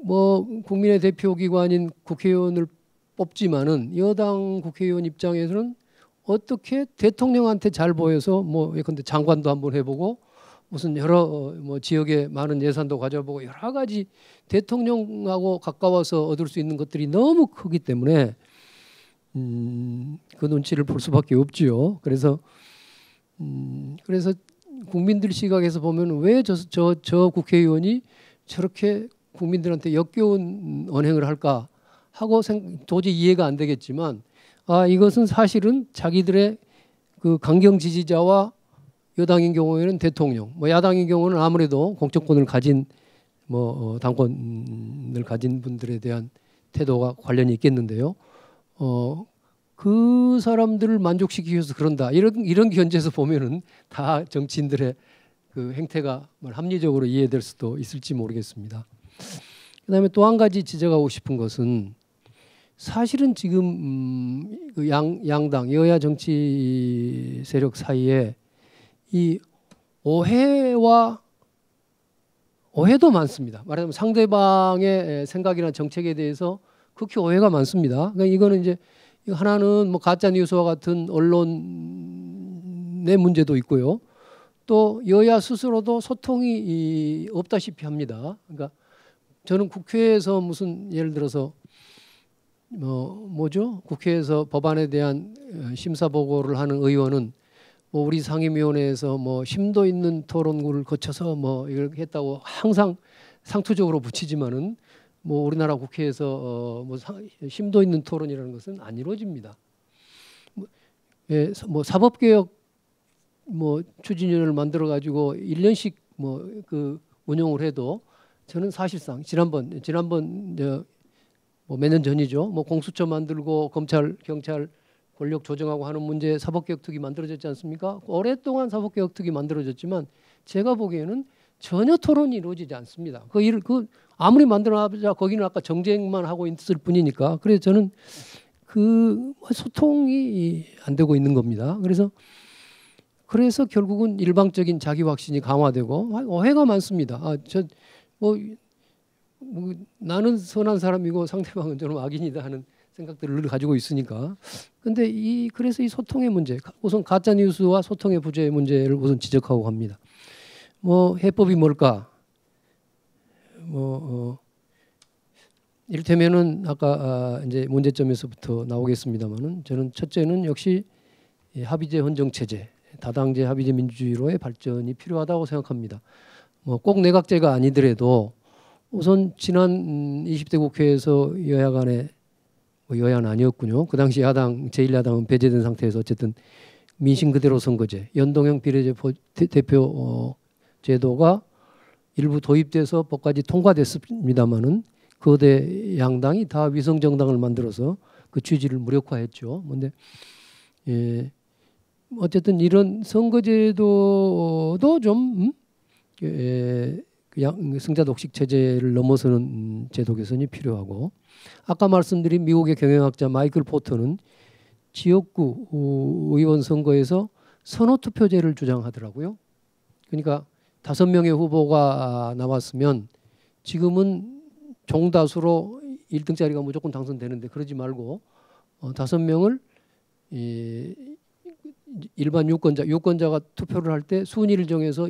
뭐 국민의 대표기관인 국회의원을 뽑지만은 여당 국회의원 입장에서는 어떻게 대통령한테 잘 보여서 뭐 예컨대 장관도 한번 해보고 무슨 여러 뭐 지역에 많은 예산도 가져보고 여러 가지 대통령하고 가까워서 얻을 수 있는 것들이 너무 크기 때문에 그 눈치를 볼 수밖에 없지요. 그래서 국민들 시각에서 보면 왜 저 국회의원이 저렇게 국민들한테 역겨운 언행을 할까 하고 도저히 이해가 안 되겠지만, 이것은 사실은 자기들의 그 강경 지지자와 여당인 경우에는 대통령, 뭐 야당인 경우는 아무래도 공천권을 가진 뭐 당권을 가진 분들에 대한 태도가 관련이 있겠는데요. 그 사람들을 만족시키기 위해서 그런다. 이런 견제에서 보면은 다 정치인들의 그 행태가 합리적으로 이해될 수도 있을지 모르겠습니다. 그다음에 또 한 가지 지적하고 싶은 것은, 사실은 지금 그 양당 여야 정치 세력 사이에 이 오해도 많습니다. 말하자면 상대방의 생각이나 정책에 대해서 극히 오해가 많습니다. 그러니까 이거는 이제 하나는 뭐 가짜 뉴스와 같은 언론의 문제도 있고요. 또 여야 스스로도 소통이 없다시피 합니다. 그러니까 저는 국회에서 무슨 예를 들어서 국회에서 법안에 대한 심사 보고를 하는 의원은 뭐 우리 상임위원회에서 뭐 심도 있는 토론을 거쳐서 뭐 이렇게 했다고 항상 상투적으로 붙이지만은, 뭐 우리나라 국회에서 뭐 심도 있는 토론이라는 것은 안 이루어집니다. 뭐 사법개혁 뭐 추진위원회를 만들어 가지고 1년씩 뭐 그 운영을 해도 저는 사실상 지난번 뭐 몇 년 전이죠. 뭐 공수처 만들고 검찰 경찰 권력 조정하고 하는 문제 사법개혁특위 만들어졌지 않습니까? 오랫동안 사법개혁특위 만들어졌지만 제가 보기에는 전혀 토론이 이루어지지 않습니다. 그 아무리 만들어놔야 거기는 아까 정쟁만 하고 있을 뿐이니까. 그래서 저는 그 소통이 안 되고 있는 겁니다. 그래서 결국은 일방적인 자기 확신이 강화되고 오해가 많습니다. 뭐 나는 선한 사람이고 상대방은 좀 악인이다 하는 생각들을 늘 가지고 있으니까. 근데 그래서 이 소통의 문제, 우선 가짜 뉴스와 소통의 부재의 문제를 우선 지적하고 갑니다. 뭐 해법이 뭘까? 이를테면은 아까 이제 문제점에서부터 나오겠습니다만은 저는 첫째는 역시 합의제 헌정 체제, 다당제 합의제 민주주의로의 발전이 필요하다고 생각합니다. 뭐 꼭 내각제가 아니더라도 우선 지난 20대 국회에서 여야 간에 여야는 아니었군요. 그 당시 야당 제1야당은 배제된 상태에서 어쨌든 민심 그대로 선거제, 연동형 비례대표 제도가 일부 도입돼서 법까지 통과됐습니다마는 거대 양당이 다 위성 정당을 만들어서 그 취지를 무력화했죠. 근데 어쨌든 이런 선거제도도 좀 승자 독식 체제를 넘어서는 제도 개선이 필요하고, 아까 말씀드린 미국의 경영학자 마이클 포터는 지역구 의원 선거에서 선호 투표제를 주장하더라고요. 그러니까 5명의 후보가 나왔으면 지금은 종다수로 1등짜리가 무조건 당선되는데 그러지 말고 5명을 일반 유권자가 투표를 할 때 순위를 정해서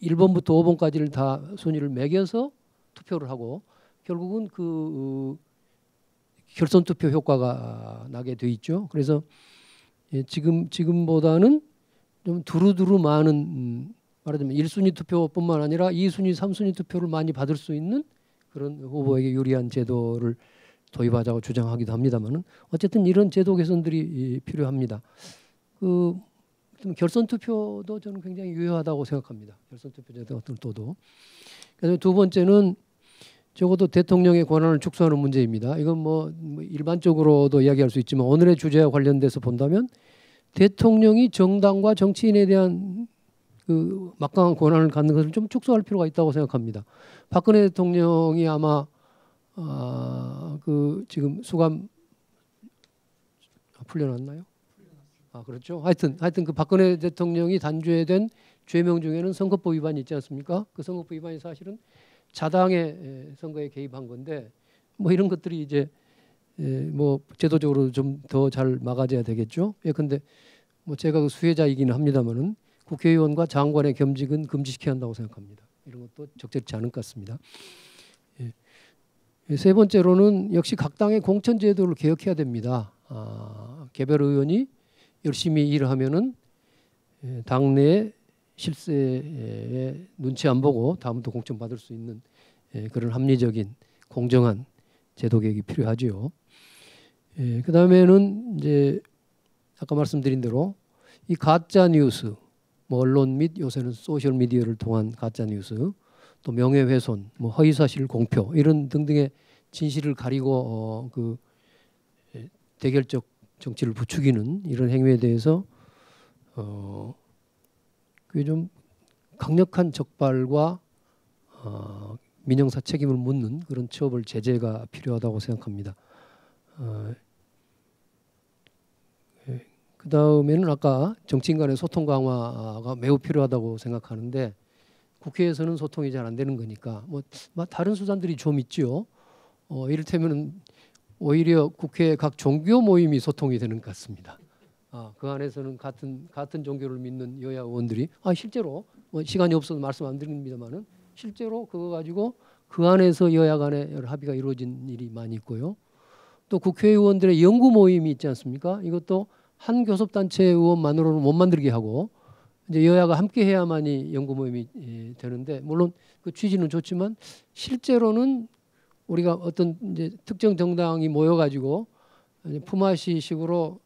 1번부터 5번까지를 다 순위를 매겨서 투표를 하고 결국은 그 결선 투표 효과가 나게 돼 있죠. 그래서 지금보다는 좀 두루두루 많은, 말하자면 1순위 투표뿐만 아니라 2순위, 3순위 투표를 많이 받을 수 있는 그런 후보에게 유리한 제도를 도입하자고 주장하기도 합니다만은 어쨌든 이런 제도 개선들이 필요합니다. 결선 투표도 저는 굉장히 유효하다고 생각합니다. 결선 투표 제도 같은 것도. 그래서 두 번째는 적어도 대통령의 권한을 축소하는 문제입니다. 이건 뭐 일반적으로도 이야기할 수 있지만 오늘의 주제와 관련돼서 본다면 대통령이 정당과 정치인에 대한 그 막강한 권한을 갖는 것을 좀 축소할 필요가 있다고 생각합니다. 박근혜 대통령이 아마 그 지금 수감 풀려났나요? 그렇죠. 하여튼 그 박근혜 대통령이 단죄된 죄명 중에는 선거법 위반이 있지 않습니까? 그 선거법 위반이 사실은 자당의 선거에 개입한 건데 뭐 이런 것들이 이제 뭐 제도적으로 좀 더 잘 막아져야 되겠죠. 근데 뭐 제가 그 수혜자이기는 합니다만은 국회의원과 장관의 겸직은 금지시켜야 한다고 생각합니다. 이런 것도 적절치 않은 것 같습니다. 세 번째로는 역시 각 당의 공천 제도를 개혁해야 됩니다. 개별 의원이 열심히 일을 하면은 당내 실세에 눈치 안 보고 다음부터 공천 받을 수 있는 그런 합리적인 공정한 제도 개혁이 필요하지요. 그 다음에는 이제 아까 말씀드린 대로 이 가짜 뉴스, 뭐 언론 및 요새는 소셜 미디어를 통한 가짜 뉴스, 또 명예훼손, 뭐 허위사실 공표 이런 등등의 진실을 가리고 그 대결적 정치를 부추기는 이런 행위에 대해서 그게 좀 강력한 적발과 민형사 책임을 묻는 그런 처벌 제재가 필요하다고 생각합니다. 그 다음에는 아까 정치인 간의 소통 강화가 매우 필요하다고 생각하는데 국회에서는 소통이 잘 안 되는 거니까 뭐 다른 수단들이 좀 있죠. 이를테면 오히려 국회 각 종교 모임이 소통이 되는 것 같습니다. 그 안에서는 같은 종교를 믿는 여야 의원들이 실제로 뭐 시간이 없어서 말씀 안 드립니다만은 실제로 그거 가지고 그 안에서 여야 간에 여러 합의가 이루어진 일이 많이 있고요. 또 국회의원들의 연구 모임이 있지 않습니까? 이것도 한 교섭단체 의원만으로는 못 만들게 하고 이제 여야가 함께 해야만이 연구 모임이 되는데 물론 그 취지는 좋지만 실제로는 우리가 어떤 이제 특정 정당이 모여가지고 품앗이식으로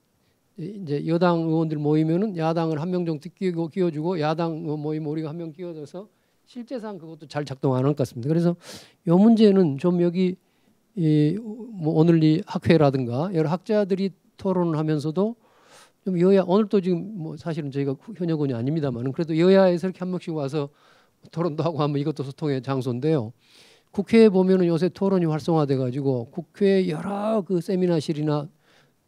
이제 여당 의원들 모이면은 야당을 한 명 정도 끼워주고 야당 모이면 우리가 한 명 끼워줘서 실제상 그것도 잘 작동 안 할 것 같습니다. 그래서 이 문제는 좀 여기 뭐 오늘 이 학회라든가 여러 학자들이 토론을 하면서도 좀 여야 오늘 또 지금 뭐 사실은 저희가 현역원이 아닙니다만은 그래도 여야에서 이렇게 한 명씩 와서 토론도 하고 하면 이것도 소통의 장소인데요. 국회에 보면은 요새 토론이 활성화돼 가지고 국회 여러 그 세미나실이나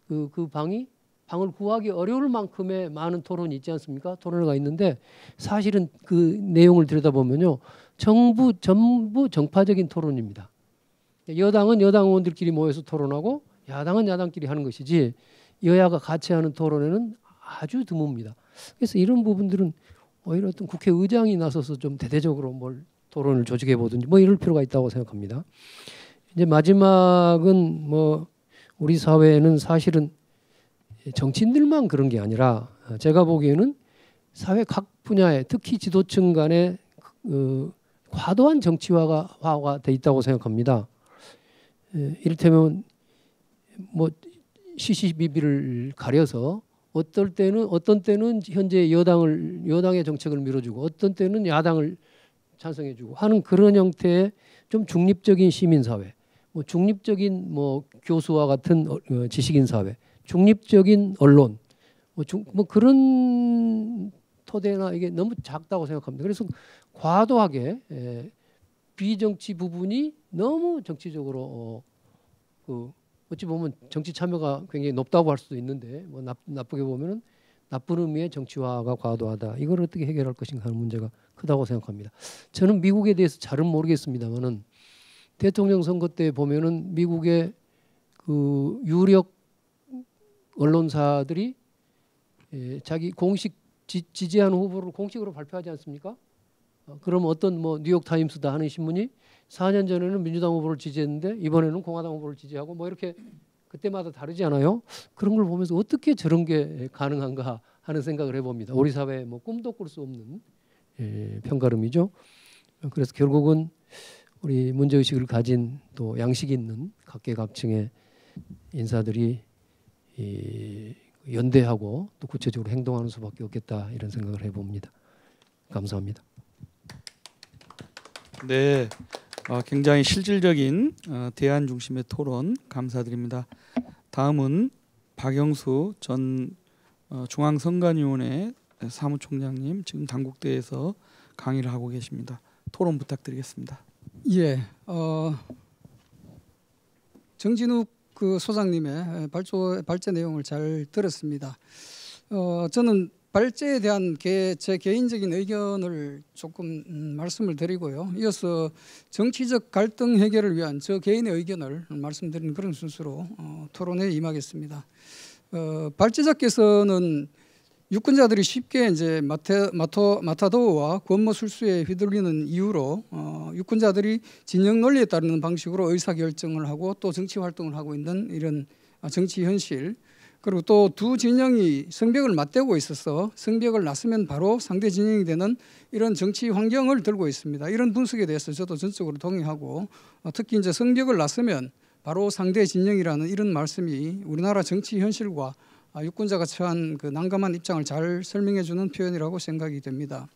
그 방을 구하기 어려울 만큼의 많은 토론이 있지 않습니까? 토론회가 있는데 사실은 그 내용을 들여다보면요. 전부 정파적인 토론입니다. 여당은 여당 의원들끼리 모여서 토론하고 야당은 야당끼리 하는 것이지 여야가 같이 하는 토론회는 아주 드뭅니다. 그래서 이런 부분들은 오히려 어떤 국회의장이 나서서 좀 대대적으로 뭘 토론을 조직해 보든지 뭐 이럴 필요가 있다고 생각합니다. 이제 마지막은 뭐 우리 사회는 사실은 정치인들만 그런 게 아니라 제가 보기에는 사회 각 분야에 특히 지도층 간에 과도한 정치화가 돼 있다고 생각합니다. 이를테면 뭐 시시비비를 가려서 어떤 때는 현재 여당의 정책을 밀어주고 어떤 때는 야당을 찬성해주고 하는 그런 형태의 좀 중립적인 시민사회, 뭐 중립적인 뭐 교수와 같은 지식인 사회, 중립적인 언론, 뭐 그런 토대나 이게 너무 작다고 생각합니다. 그래서 과도하게 비정치 부분이 너무 정치적으로 어찌 보면 정치 참여가 굉장히 높다고 할 수도 있는데 뭐 나쁘게 보면은 나쁜 의미의 정치화가 과도하다. 이걸 어떻게 해결할 것인가 하는 문제가 크다고 생각합니다. 저는 미국에 대해서 잘은 모르겠습니다만은 대통령 선거 때 보면은 미국의 그 유력 언론사들이 자기 공식 지지하는 후보를 공식으로 발표하지 않습니까? 그럼 어떤 뭐 뉴욕 타임스다 하는 신문이 4년 전에는 민주당 후보를 지지했는데 이번에는 공화당 후보를 지지하고 뭐 이렇게 그때마다 다르지 않아요? 그런 걸 보면서 어떻게 저런 게 가능한가 하는 생각을 해봅니다. 우리 사회에 뭐 꿈도 꿀 수 없는 편가름이죠. 그래서 결국은 우리 문제의식을 가진 또 양식 있는 각계각층의 인사들이 연대하고 또 구체적으로 행동하는 수밖에 없겠다 이런 생각을 해봅니다. 감사합니다. 네, 굉장히 실질적인 대안 중심의 토론 감사드립니다. 다음은 박영수 전 중앙선관위원회 사무총장님 지금 당국대에서 강의를 하고 계십니다. 토론 부탁드리겠습니다. 예, 정진욱 그 소장님의 발제 내용을 잘 들었습니다. 저는 발제에 대한 제 개인적인 의견을 조금 말씀을 드리고요. 이어서 정치적 갈등 해결을 위한 저 개인의 의견을 말씀드리는 그런 순서로 토론에 임하겠습니다. 발제자께서는 유권자들이 쉽게 이제 마타도어와 권모술수에 휘둘리는 이유로 유권자들이 진영 논리에 따르는 방식으로 의사결정을 하고 또 정치 활동을 하고 있는 이런 정치 현실, 그리고 또 두 진영이 성벽을 맞대고 있어서 성벽을 났으면 바로 상대 진영이 되는 이런 정치 환경을 들고 있습니다. 이런 분석에 대해서 저도 전적으로 동의하고 특히 이제 성벽을 났으면 바로 상대 진영이라는 이런 말씀이 우리나라 정치 현실과 유권자가 처한 그 난감한 입장을 잘 설명해 주는 표현이라고 생각이 됩니다.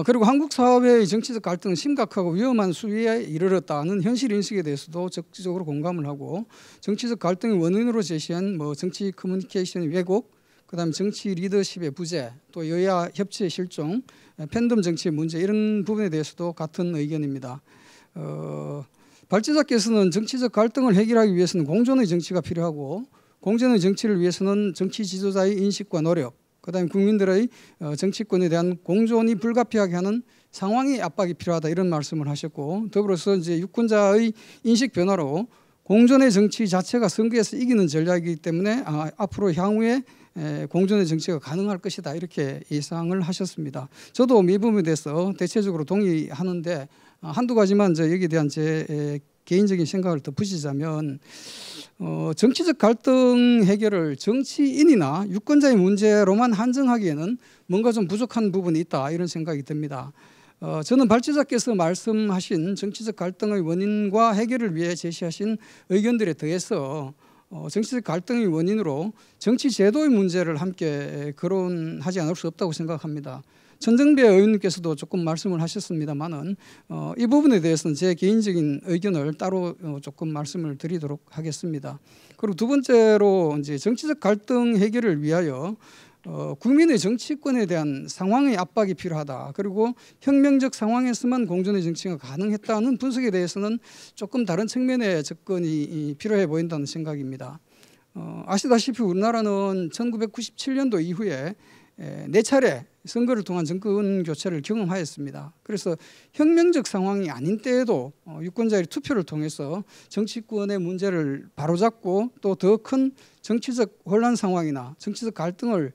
그리고 한국 사회의 정치적 갈등은 심각하고 위험한 수위에 이르렀다는 현실 인식에 대해서도 적극적으로 공감을 하고 정치적 갈등의 원인으로 제시한 뭐 정치 커뮤니케이션의 왜곡, 그다음에 정치 리더십의 부재, 또 여야 협치의 실종, 팬덤 정치의 문제 이런 부분에 대해서도 같은 의견입니다. 발제자께서는 정치적 갈등을 해결하기 위해서는 공존의 정치가 필요하고 공존의 정치를 위해서는 정치 지도자의 인식과 노력, 그다음에 국민들의 정치권에 대한 공존이 불가피하게 하는 상황의 압박이 필요하다 이런 말씀을 하셨고 더불어서 이제 유권자의 인식 변화로 공존의 정치 자체가 선거에서 이기는 전략이기 때문에 앞으로 향후에 공존의 정치가 가능할 것이다 이렇게 예상을 하셨습니다. 저도 이 부분에 대해서 대체적으로 동의하는데 한두 가지만 이제 여기에 대한 제 개인적인 생각을 덧붙이자면 정치적 갈등 해결을 정치인이나 유권자의 문제로만 한정하기에는 뭔가 좀 부족한 부분이 있다 이런 생각이 듭니다. 저는 발제자께서 말씀하신 정치적 갈등의 원인과 해결을 위해 제시하신 의견들에 더해서 정치적 갈등의 원인으로 정치 제도의 문제를 함께 거론하지 않을 수 없다고 생각합니다. 천정배 의원님께서도 조금 말씀을 하셨습니다만은 이 부분에 대해서는 제 개인적인 의견을 따로 조금 말씀을 드리도록 하겠습니다. 그리고 두 번째로 이제 정치적 갈등 해결을 위하여 국민의 정치권에 대한 상황의 압박이 필요하다. 그리고 혁명적 상황에서만 공존의 정치가 가능했다는 분석에 대해서는 조금 다른 측면의 접근이 필요해 보인다는 생각입니다. 아시다시피 우리나라는 1997년도 이후에 4차례 선거를 통한 정권 교체를 경험하였습니다. 그래서 혁명적 상황이 아닌 때에도 유권자의 투표를 통해서 정치권의 문제를 바로잡고 또 더 큰 정치적 혼란 상황이나 정치적 갈등을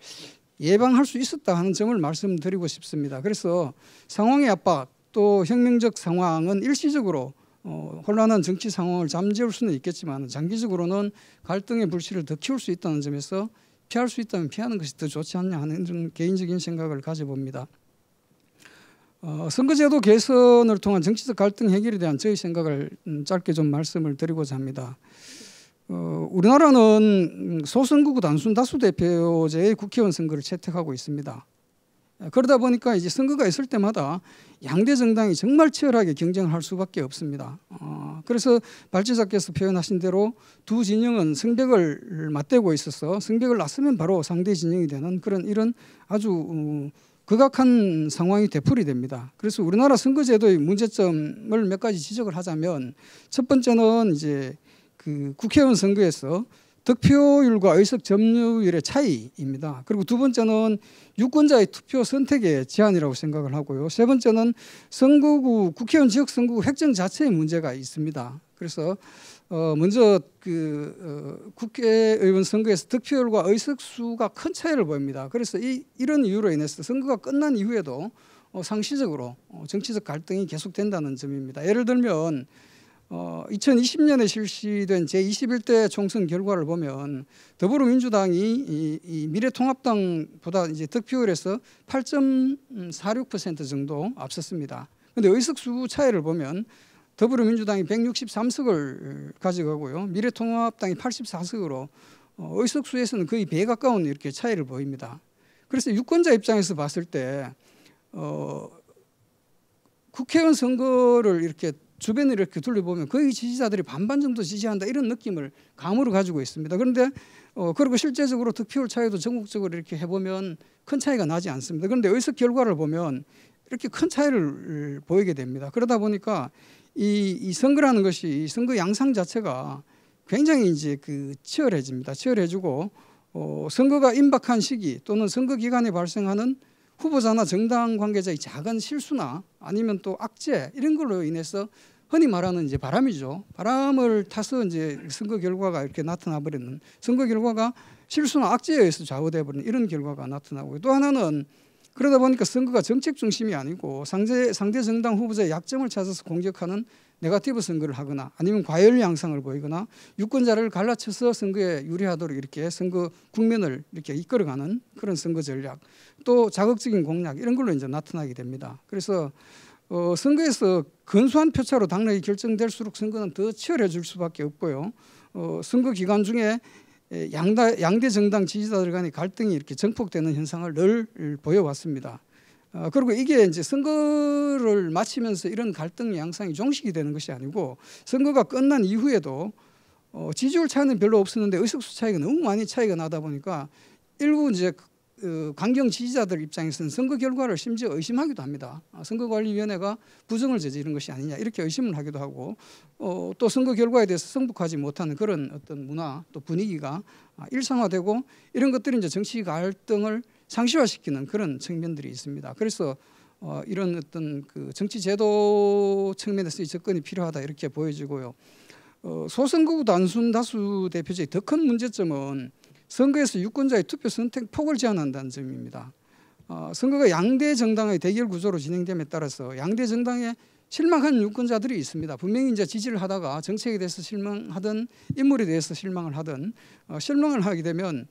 예방할 수 있었다 하는 점을 말씀드리고 싶습니다. 그래서 상황의 압박 또 혁명적 상황은 일시적으로 혼란한 정치 상황을 잠재울 수는 있겠지만 장기적으로는 갈등의 불씨를 더 키울 수 있다는 점에서 피할 수 있다면 피하는 것이 더 좋지 않냐 하는 이런 개인적인 생각을 가져봅니다. 선거제도 개선을 통한 정치적 갈등 해결에 대한 저희 생각을 짧게 좀 말씀을 드리고자 합니다. 우리나라는 소선거구 단순 다수 대표제의 국회의원 선거를 채택하고 있습니다. 그러다 보니까 이제 선거가 있을 때마다 양대 정당이 정말 치열하게 경쟁을 할 수밖에 없습니다. 그래서 발제자께서 표현하신 대로 두 진영은 성벽을 맞대고 있어서 성벽을 났으면 바로 상대 진영이 되는 그런 이런 아주 극악한 상황이 되풀이 됩니다. 그래서 우리나라 선거제도의 문제점을 몇 가지 지적을 하자면 첫 번째는 이제 그 국회의원 선거에서 득표율과 의석 점유율의 차이입니다. 그리고 두 번째는 유권자의 투표 선택의 제한이라고 생각을 하고요. 세 번째는 선거구 국회의원 지역 선거구 획정 자체의 문제가 있습니다. 그래서 먼저 국회의원 선거에서 득표율과 의석 수가 큰 차이를 보입니다. 그래서 이런 이유로 인해서 선거가 끝난 이후에도 상시적으로 정치적 갈등이 계속된다는 점입니다. 예를 들면 2020년에 실시된 제21대 총선 결과를 보면 더불어민주당이 이 미래통합당보다 이제 득표율에서 8.46% 정도 앞섰습니다. 그런데 의석수 차이를 보면 더불어민주당이 163석을 가져가고요, 미래통합당이 84석으로 의석수에서는 거의 배에 가까운 이렇게 차이를 보입니다. 그래서 유권자 입장에서 봤을 때 국회의원 선거를 이렇게 주변을 이렇게 둘러보면 거의 지지자들이 반반 정도 지지한다 이런 느낌을 감으로 가지고 있습니다. 그런데 그리고 실제적으로 득표율 차이도 전국적으로 이렇게 해보면 큰 차이가 나지 않습니다. 그런데 의석 결과를 보면 이렇게 큰 차이를 보이게 됩니다. 그러다 보니까 이 선거라는 것이 선거 양상 자체가 굉장히 이제 치열해집니다. 치열해지고 선거가 임박한 시기 또는 선거 기간에 발생하는 후보자나 정당 관계자의 작은 실수나 아니면 또 악재 이런 걸로 인해서 흔히 말하는 이제 바람이죠. 바람을 타서 이제 선거 결과가 이렇게 나타나 버리는, 선거 결과가 실수나 악재에 의해서 좌우돼 버리는 이런 결과가 나타나고, 또 하나는 그러다 보니까 선거가 정책 중심이 아니고 상대 정당 후보자의 약점을 찾아서 공격하는 네거티브 선거를 하거나 아니면 과열 양상을 보이거나 유권자를 갈라쳐서 선거에 유리하도록 이렇게 선거 국면을 이렇게 이끌어가는 그런 선거 전략, 또 자극적인 공약 이런 걸로 이제 나타나게 됩니다. 그래서 선거에서 근소한 표차로 당락이 결정될수록 선거는 더 치열해질 수밖에 없고요. 선거 기간 중에 양대 정당 지지자들 간의 갈등이 이렇게 증폭되는 현상을 늘 보여왔습니다. 그리고 이게 이제 선거를 마치면서 이런 갈등 양상이 종식이 되는 것이 아니고 선거가 끝난 이후에도 지지율 차이는 별로 없었는데 의석수 차이가 너무 많이 차이가 나다 보니까 일부 이제 강경 지지자들 입장에서는 선거 결과를 심지어 의심하기도 합니다. 선거관리위원회가 부정을 저지른 것이 아니냐 이렇게 의심을 하기도 하고, 또 선거 결과에 대해서 승복하지 못하는 그런 어떤 문화 또 분위기가 일상화되고 이런 것들이 이제 정치 갈등을 상시화시키는 그런 측면들이 있습니다. 그래서 이런 어떤 정치 제도 측면에서의 접근이 필요하다 이렇게 보여지고요. 소선거구 단순 다수 대표제의 더 큰 문제점은 선거에서 유권자의 투표 선택 폭을 제한한다는 점입니다. 선거가 양대 정당의 대결 구조로 진행됨에 따라서 양대 정당에 실망한 유권자들이 있습니다. 분명히 이제 지지를 하다가 정책에 대해서 실망하든 인물에 대해서 실망을 하든 실망을 하게 되면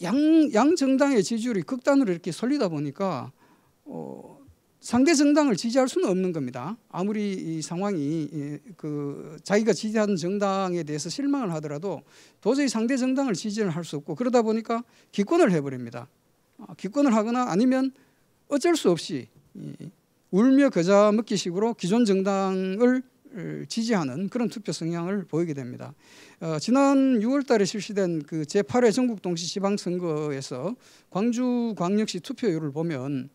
양 정당의 지지율이 극단으로 이렇게 쏠리다 보니까 상대 정당을 지지할 수는 없는 겁니다. 아무리 이 상황이 자기가 지지하는 정당에 대해서 실망을 하더라도 도저히 상대 정당을 지지를 할 수 없고, 그러다 보니까 기권을 해버립니다. 기권을 하거나 아니면 어쩔 수 없이 울며 겨자 먹기식으로 기존 정당을 지지하는 그런 투표 성향을 보이게 됩니다. 지난 6월달에 실시된 그 제8회 전국 동시 지방선거에서 광주광역시 투표율을 보면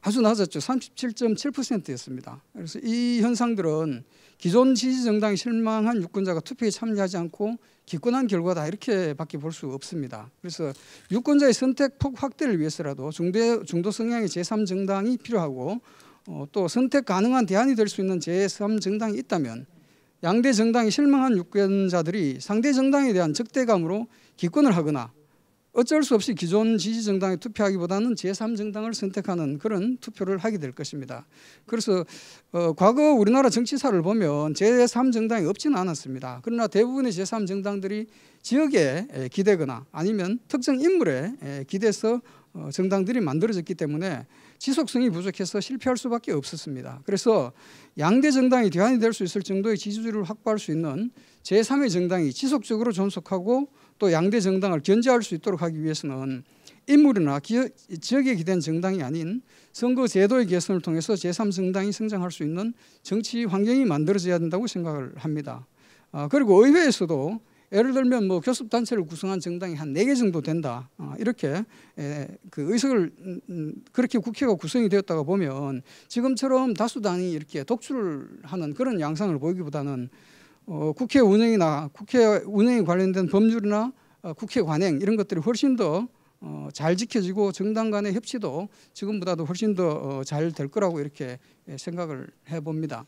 아주 낮았죠. 37.7%였습니다. 그래서 이 현상들은 기존 지지 정당이 실망한 유권자가 투표에 참여하지 않고 기권한 결과다 이렇게밖에 볼 수 없습니다. 그래서 유권자의 선택폭 확대를 위해서라도 중도 성향의 제3정당이 필요하고 또 선택 가능한 대안이 될 수 있는 제3정당이 있다면 양대 정당이 실망한 유권자들이 상대 정당에 대한 적대감으로 기권을 하거나 어쩔 수 없이 기존 지지 정당에 투표하기보다는 제3정당을 선택하는 그런 투표를 하게 될 것입니다. 그래서 과거 우리나라 정치사를 보면 제3정당이 없지는 않았습니다. 그러나 대부분의 제3정당들이 지역에 기대거나 아니면 특정 인물에 기대서 정당들이 만들어졌기 때문에 지속성이 부족해서 실패할 수밖에 없었습니다. 그래서 양대 정당이 대안이 될 수 있을 정도의 지지율을 확보할 수 있는 제3의 정당이 지속적으로 존속하고 또 양대 정당을 견제할 수 있도록 하기 위해서는 인물이나 지역에 기댄 정당이 아닌 선거 제도의 개선을 통해서 제3정당이 성장할 수 있는 정치 환경이 만들어져야 된다고 생각을 합니다. 그리고 의회에서도 예를 들면 뭐 교섭단체를 구성한 정당이 한 4개 정도 된다. 이렇게 그 의석을 그렇게 국회가 구성이 되었다가 보면 지금처럼 다수당이 이렇게 독주를 하는 그런 양상을 보이기보다는 국회 운영이나 국회 운영에 관련된 법률이나 국회 관행 이런 것들이 훨씬 더 잘 지켜지고 정당 간의 협치도 지금보다도 훨씬 더 잘 될 거라고 이렇게 생각을 해봅니다.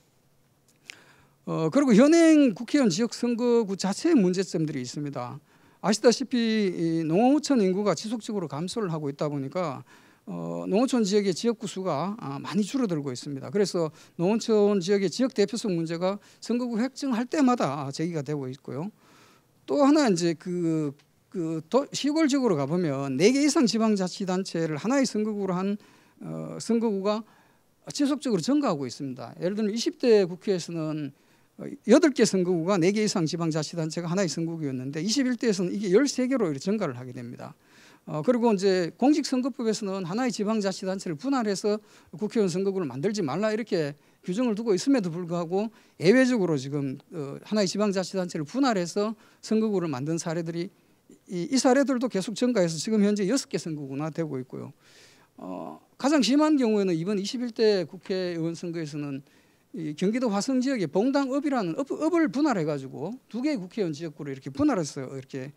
그리고 현행 국회의원 지역 선거구 자체의 문제점들이 있습니다. 아시다시피 농어촌 인구가 지속적으로 감소를 하고 있다 보니까 농어촌 지역의 지역구 수가 많이 줄어들고 있습니다. 그래서 농어촌 지역의 지역 대표성 문제가 선거구 획정할 때마다 제기가 되고 있고요. 또 하나 이제 시골 지역으로 가보면 4개 이상 지방자치단체를 하나의 선거구로 한 선거구가 지속적으로 증가하고 있습니다. 예를 들면 20대 국회에서는 8개 선거구가 4개 이상 지방자치단체가 하나의 선거구였는데 21대에서는 이게 13개로 이렇게 증가를 하게 됩니다. 그리고 이제 공직선거법에서는 하나의 지방자치단체를 분할해서 국회의원 선거구를 만들지 말라 이렇게 규정을 두고 있음에도 불구하고 예외적으로 지금 하나의 지방자치단체를 분할해서 선거구를 만든 사례들이 이 사례들도 계속 증가해서 지금 현재 6개 선거구나 되고 있고요. 가장 심한 경우에는 이번 21대 국회의원 선거에서는 이 경기도 화성 지역에 봉당읍이라는 읍을 분할해가지고 2개의 국회의원 지역구를 이렇게 분할해서 이렇게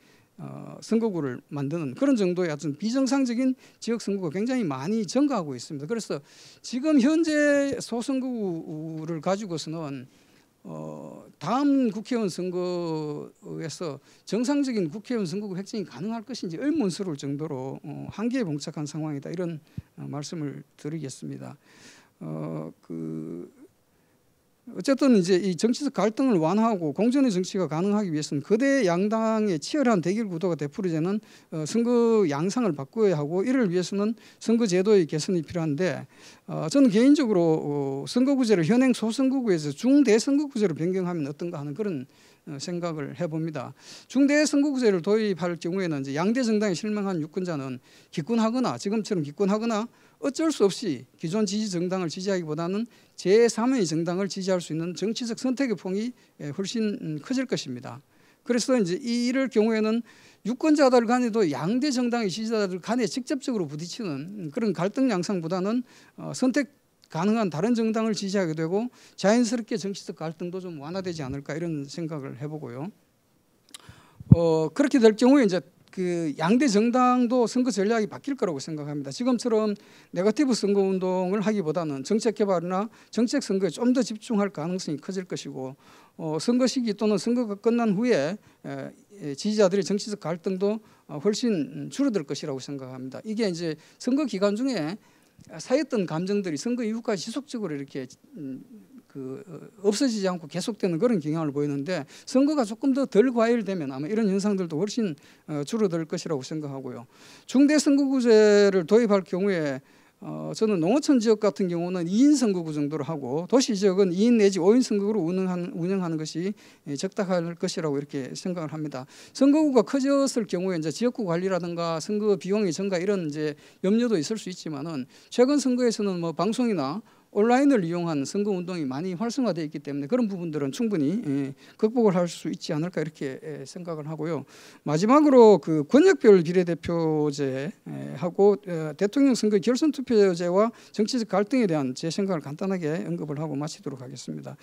선거구를 만드는 그런 정도의 어떤 비정상적인 지역 선거가 굉장히 많이 증가하고 있습니다. 그래서 지금 현재 소선거구를 가지고서는 다음 국회의원 선거에서 정상적인 국회의원 선거구 획정이 가능할 것인지 의문스러울 정도로 한계에 봉착한 상황이다 이런 말씀을 드리겠습니다. 어쨌든 이제 이 정치적 갈등을 완화하고 공정의 정치가 가능하기 위해서는 거대 양당의 치열한 대결 구도가 되풀이되는 선거 양상을 바꿔야 하고 이를 위해서는 선거 제도의 개선이 필요한데 저는 개인적으로 선거구제를 현행 소선거구에서 중대선거구제로 변경하면 어떤가 하는 그런 생각을 해봅니다. 중대선거구제를 도입할 경우에는 이제 양대 정당에 실망한 유권자는 기권하거나 지금처럼 기권하거나 어쩔 수 없이 기존 지지 정당을 지지하기보다는 제3의 정당을 지지할 수 있는 정치적 선택의 폭이 훨씬 커질 것입니다. 그래서 이제 이럴 경우에는 유권자들 간에도 양대 정당의 지지자들 간에 직접적으로 부딪히는 그런 갈등 양상보다는 선택 가능한 다른 정당을 지지하게 되고 자연스럽게 정치적 갈등도 좀 완화되지 않을까 이런 생각을 해보고요. 그렇게 될 경우에 이제 그 양대 정당도 선거 전략이 바뀔 거라고 생각합니다. 지금처럼 네거티브 선거 운동을 하기보다는 정책 개발이나 정책 선거에 좀 더 집중할 가능성이 커질 것이고 선거 시기 또는 선거가 끝난 후에 지지자들의 정치적 갈등도 훨씬 줄어들 것이라고 생각합니다. 이게 이제 선거 기간 중에 쌓였던 감정들이 선거 이후까지 지속적으로 이렇게 없어지지 않고 계속되는 그런 경향을 보이는데 선거가 조금 더 덜 과열되면 아마 이런 현상들도 훨씬 줄어들 것이라고 생각하고요. 중대선거구제를 도입할 경우에 저는 농어촌 지역 같은 경우는 2인 선거구 정도로 하고 도시 지역은 2인 내지 5인 선거구로 운영하는 것이 적당할 것이라고 이렇게 생각을 합니다. 선거구가 커졌을 경우에 이제 지역구 관리라든가 선거 비용의 증가 이런 이제 염려도 있을 수 있지만은 최근 선거에서는 뭐 방송이나 온라인을 이용한 선거 운동이 많이 활성화되어 있기 때문에 그런 부분들은 충분히 극복을 할 수 있지 않을까 이렇게 생각을 하고요. 마지막으로 그 권역별 비례대표제하고 대통령 선거 결선 투표제와 정치적 갈등에 대한 제 생각을 간단하게 언급을 하고 마치도록 하겠습니다.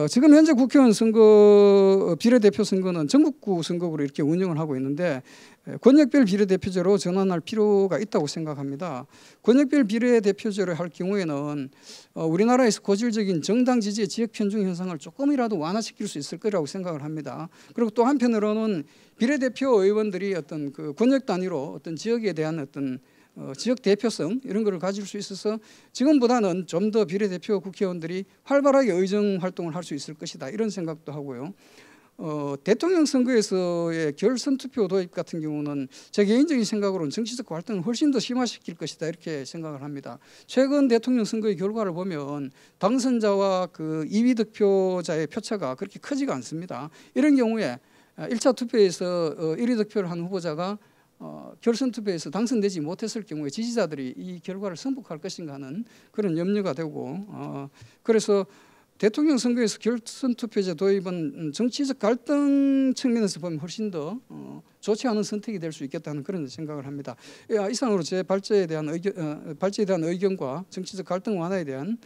지금 현재 국회의원 선거 비례대표 선거는 전국구 선거구로 이렇게 운영을 하고 있는데 권역별 비례대표제로 전환할 필요가 있다고 생각합니다. 권역별 비례대표제를 할 경우에는 우리나라에서 고질적인 정당 지지의 지역 편중 현상을 조금이라도 완화시킬 수 있을 거라고 생각을 합니다. 그리고 또 한편으로는 비례대표 의원들이 어떤 그 권역 단위로 어떤 지역에 대한 어떤 지역 대표성 이런 거를 가질 수 있어서 지금보다는 좀 더 비례대표 국회의원들이 활발하게 의정 활동을 할 수 있을 것이다 이런 생각도 하고요. 대통령 선거에서의 결선 투표 도입 같은 경우는 제 개인적인 생각으로는 정치적 갈등을 훨씬 더 심화시킬 것이다 이렇게 생각을 합니다. 최근 대통령 선거의 결과를 보면 당선자와 그 2위 득표자의 표차가 그렇게 크지가 않습니다. 이런 경우에 1차 투표에서 1위 득표를 한 후보자가 결선 투표에서 당선되지 못했을 경우에 지지자들이 이 결과를 승복할 것인가 하는 그런 염려가 되고 그래서 대통령 선거에서 결선 투표제 도입은 정치적 갈등 측면에서 보면 훨씬 더 좋지 않은 선택이 될 수 있겠다는 그런 생각을 합니다. 이상으로 제 발제에 대한 의견과 정치적 갈등 완화에 대한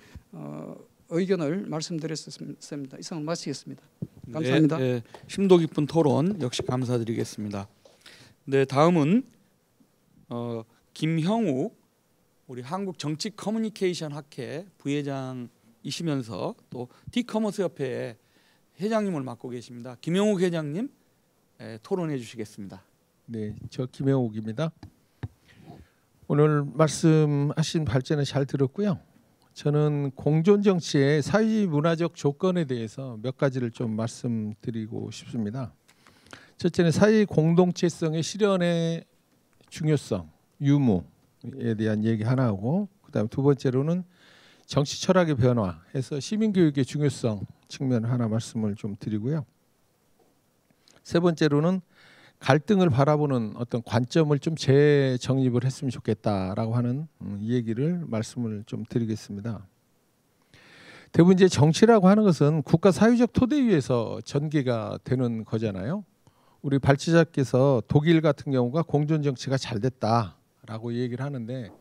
의견을 말씀드렸습니다. 이상으로 마치겠습니다. 감사합니다. 네, 심도 깊은 토론 역시 감사드리겠습니다. 네, 다음은 김형욱 우리 한국 정치 커뮤니케이션 학회 부회장이시면서 또 디커머스 협회의 회장님을 맡고 계십니다. 김형욱 회장님 토론해 주시겠습니다. 네, 저 김형욱입니다. 오늘 말씀하신 발제는 잘 들었고요. 저는 공존 정치의 사회 문화적 조건에 대해서 몇 가지를 좀 말씀드리고 싶습니다. 첫째는 사회 공동체성의 실현의 중요성, 유무에 대한 얘기 하나 하고, 그다음에 두 번째로는 정치 철학의 변화해서 시민교육의 중요성 측면 하나 말씀을 좀 드리고요. 세 번째로는 갈등을 바라보는 어떤 관점을 좀 재정립을 했으면 좋겠다라고 하는 얘기를 말씀을 좀 드리겠습니다. 대부분 이제 정치라고 하는 것은 국가 사회적 토대 위에서 전개가 되는 거잖아요. 우리 발제자께서 독일 같은 경우가 공존 정치가 잘 됐다라고 얘기를 하는데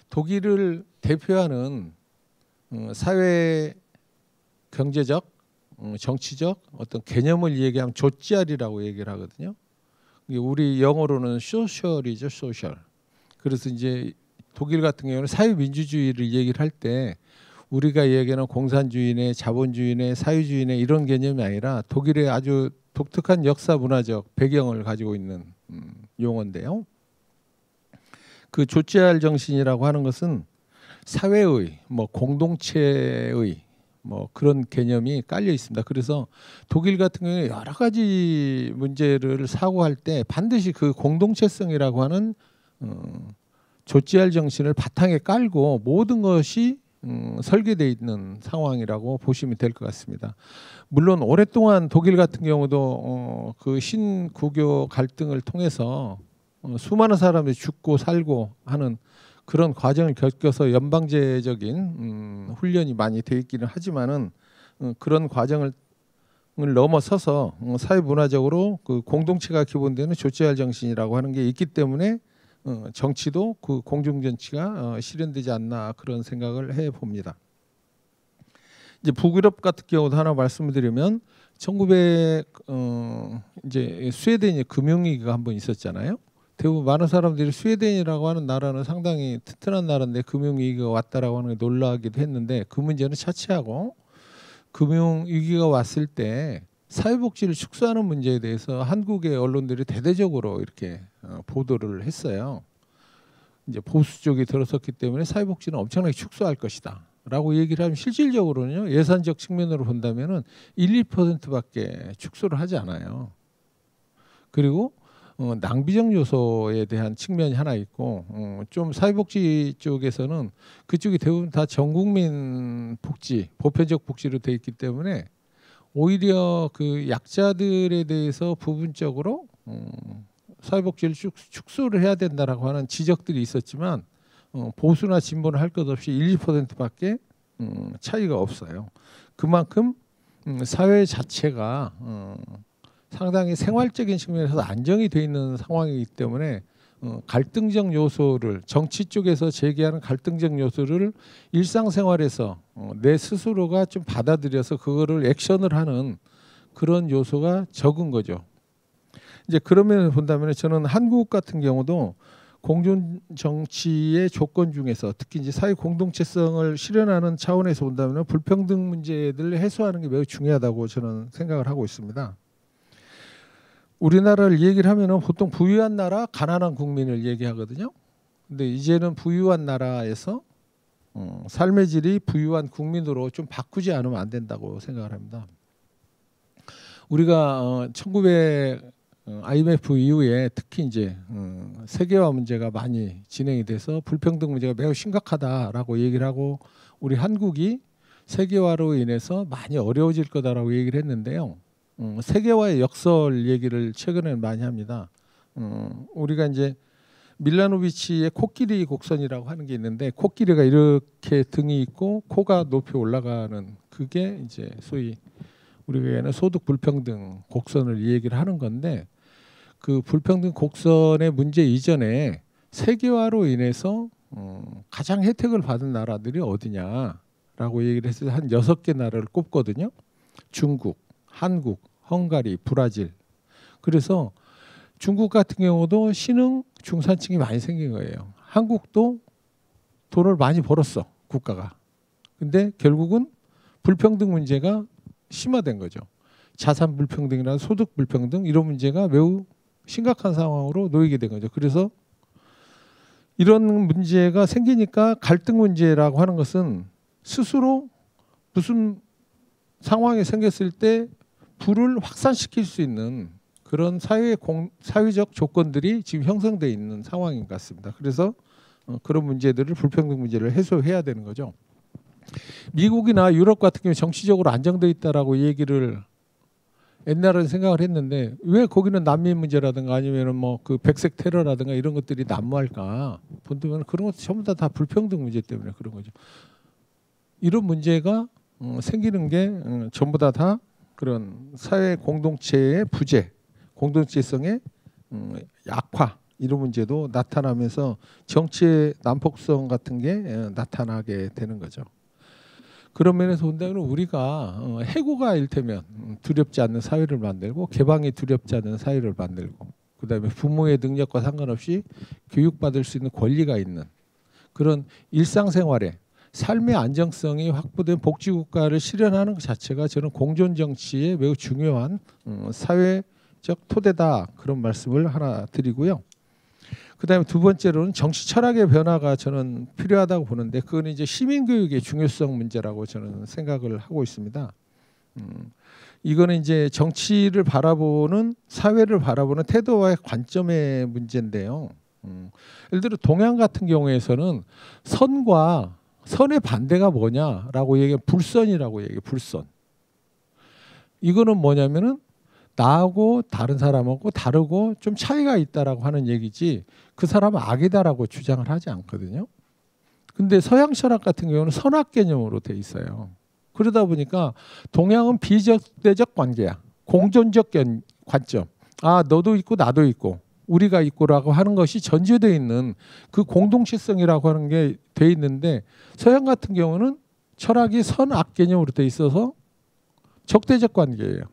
독일을 대표하는 사회 경제적, 정치적 어떤 개념을 얘기하면 조치알이라고 얘기를 하거든요. 우리 영어로는 소셜이죠, 소셜. 그래서 이제 독일 같은 경우는 사회민주주의를 얘기를 할 때 우리가 얘기하는 공산주의네, 자본주의네, 사회주의네 이런 개념이 아니라 독일의 아주 독특한 역사 문화적 배경을 가지고 있는 용어인데요. 그 조치알 정신이라고 하는 것은 사회의, 뭐 공동체의 뭐 그런 개념이 깔려 있습니다. 그래서 독일 같은 경우에 여러 가지 문제를 사고할 때 반드시 그 공동체성이라고 하는 조치알 정신을 바탕에 깔고 모든 것이 설계되어 있는 상황이라고 보시면 될 것 같습니다. 물론 오랫동안 독일 같은 경우도 그 신구교 갈등을 통해서 수많은 사람들이 죽고 살고 하는 그런 과정을 겪어서 연방제적인 훈련이 많이 되어 있기는 하지만은 그런 과정을 넘어서서 사회문화적으로 그 공동체가 기본되는 조치할 정신이라고 하는 게 있기 때문에 정치도 그 공중정치가 실현되지 않나 그런 생각을 해봅니다. 이제 북유럽 같은 경우도 하나 말씀을 드리면 1900 이제 스웨덴이 금융위기가 한번 있었잖아요. 대부분 많은 사람들이 스웨덴이라고 하는 나라는 상당히 튼튼한 나라인데 금융위기가 왔다라고 하는 게 놀라기도 했는데 그 문제는 차치하고 금융위기가 왔을 때 사회복지를 축소하는 문제에 대해서 한국의 언론들이 대대적으로 이렇게 보도를 했어요. 이제 보수 쪽이 들어섰기 때문에 사회복지는 엄청나게 축소할 것이다 라고 얘기를 하면 실질적으로는요 예산적 측면으로 본다면은 1~2%밖에 축소를 하지 않아요. 그리고 낭비적 요소에 대한 측면이 하나 있고 좀 사회복지 쪽에서는 그쪽이 대부분 다 전국민 복지, 보편적 복지로 돼 있기 때문에 오히려 그 약자들에 대해서 부분적으로 사회복지를 축소를 해야 된다라고 하는 지적들이 있었지만 보수나 진보는 할 것 없이 1~2%밖에 차이가 없어요. 그만큼 사회 자체가 상당히 생활적인 측면에서 안정이 돼 있는 상황이기 때문에 갈등적 요소를 정치 쪽에서 제기하는 갈등적 요소를 일상생활에서 내 스스로가 좀 받아들여서 그거를 액션을 하는 그런 요소가 적은 거죠. 이제 그런 면을 본다면 저는 한국 같은 경우도 공존 정치의 조건 중에서 특히 이제 사회 공동체성을 실현하는 차원에서 본다면 불평등 문제들을 해소하는 게 매우 중요하다고 저는 생각을 하고 있습니다. 우리나라를 얘기를 하면은 보통 부유한 나라, 가난한 국민을 얘기하거든요. 근데 이제는 부유한 나라에서 삶의 질이 부유한 국민으로 좀 바꾸지 않으면 안 된다고 생각을 합니다. 우리가 1900 IMF 이후에 특히 이제 세계화 문제가 많이 진행이 돼서 불평등 문제가 매우 심각하다라고 얘기를 하고 우리 한국이 세계화로 인해서 많이 어려워질 거다라고 얘기를 했는데요. 세계화의 역설 얘기를 최근에 많이 합니다. 우리가 이제 밀라노비치의 코끼리 곡선이라고 하는 게 있는데 코끼리가 이렇게 등이 있고 코가 높이 올라가는 그게 이제 소위 우리가 소득 불평등 곡선을 얘기를 하는 건데 그 불평등 곡선의 문제 이전에 세계화로 인해서 가장 혜택을 받은 나라들이 어디냐라고 얘기를 했을 때 한 6개 나라를 꼽거든요. 중국, 한국, 헝가리, 브라질. 그래서 중국 같은 경우도 신흥 중산층이 많이 생긴 거예요. 한국도 돈을 많이 벌었어, 국가가. 근데 결국은 불평등 문제가 심화된 거죠. 자산 불평등이나 소득 불평등 이런 문제가 매우 심각한 상황으로 놓이게 된 거죠. 그래서 이런 문제가 생기니까 갈등 문제라고 하는 것은 스스로 무슨 상황이 생겼을 때 불을 확산시킬 수 있는 그런 사회적 조건들이 지금 형성되어 있는 상황인 것 같습니다. 그래서 그런 문제들을 불평등 문제를 해소해야 되는 거죠. 미국이나 유럽 같은 경우 정치적으로 안정되어 있다라고 얘기를 옛날에는 생각을 했는데 왜 거기는 난민 문제라든가 아니면은 뭐 그 백색 테러라든가 이런 것들이 난무할까? 본다면 그런 것도 전부 다 불평등 문제 때문에 그런 거죠. 이런 문제가 생기는 게 전부 다 그런 사회 공동체의 부재, 공동체성의 약화 이런 문제도 나타나면서 정치의 난폭성 같은 게 나타나게 되는 거죠. 그런 면에서 본다면 우리가 해고가 일테면 두렵지 않는 사회를 만들고 개방이 두렵지 않는 사회를 만들고 그다음에 부모의 능력과 상관없이 교육받을 수 있는 권리가 있는 그런 일상생활에 삶의 안정성이 확보된 복지국가를 실현하는 것 자체가 저는 공존정치의 매우 중요한 사회적 토대다 그런 말씀을 하나 드리고요. 그다음에 두 번째로는 정치 철학의 변화가 저는 필요하다고 보는데 그건 이제 시민교육의 중요성 문제라고 저는 생각을 하고 있습니다. 이거는 이제 정치를 바라보는 사회를 바라보는 태도와의 관점의 문제인데요. 예를 들어 동양 같은 경우에서는 선의 반대가 뭐냐라고 얘기해 불선이라고 얘기해 불선. 이거는 뭐냐면은 나하고 다른 사람하고 다르고 좀 차이가 있다라고 하는 얘기지 그 사람은 악이다라고 주장을 하지 않거든요. 근데 서양 철학 같은 경우는 선악 개념으로 돼 있어요. 그러다 보니까 동양은 비적대적 관계야. 공존적 관점. 아 너도 있고 나도 있고 우리가 있고라고 하는 것이 전제되어 있는 그 공동체성이라고 하는 게 돼 있는데 서양 같은 경우는 철학이 선악 개념으로 돼 있어서 적대적 관계예요.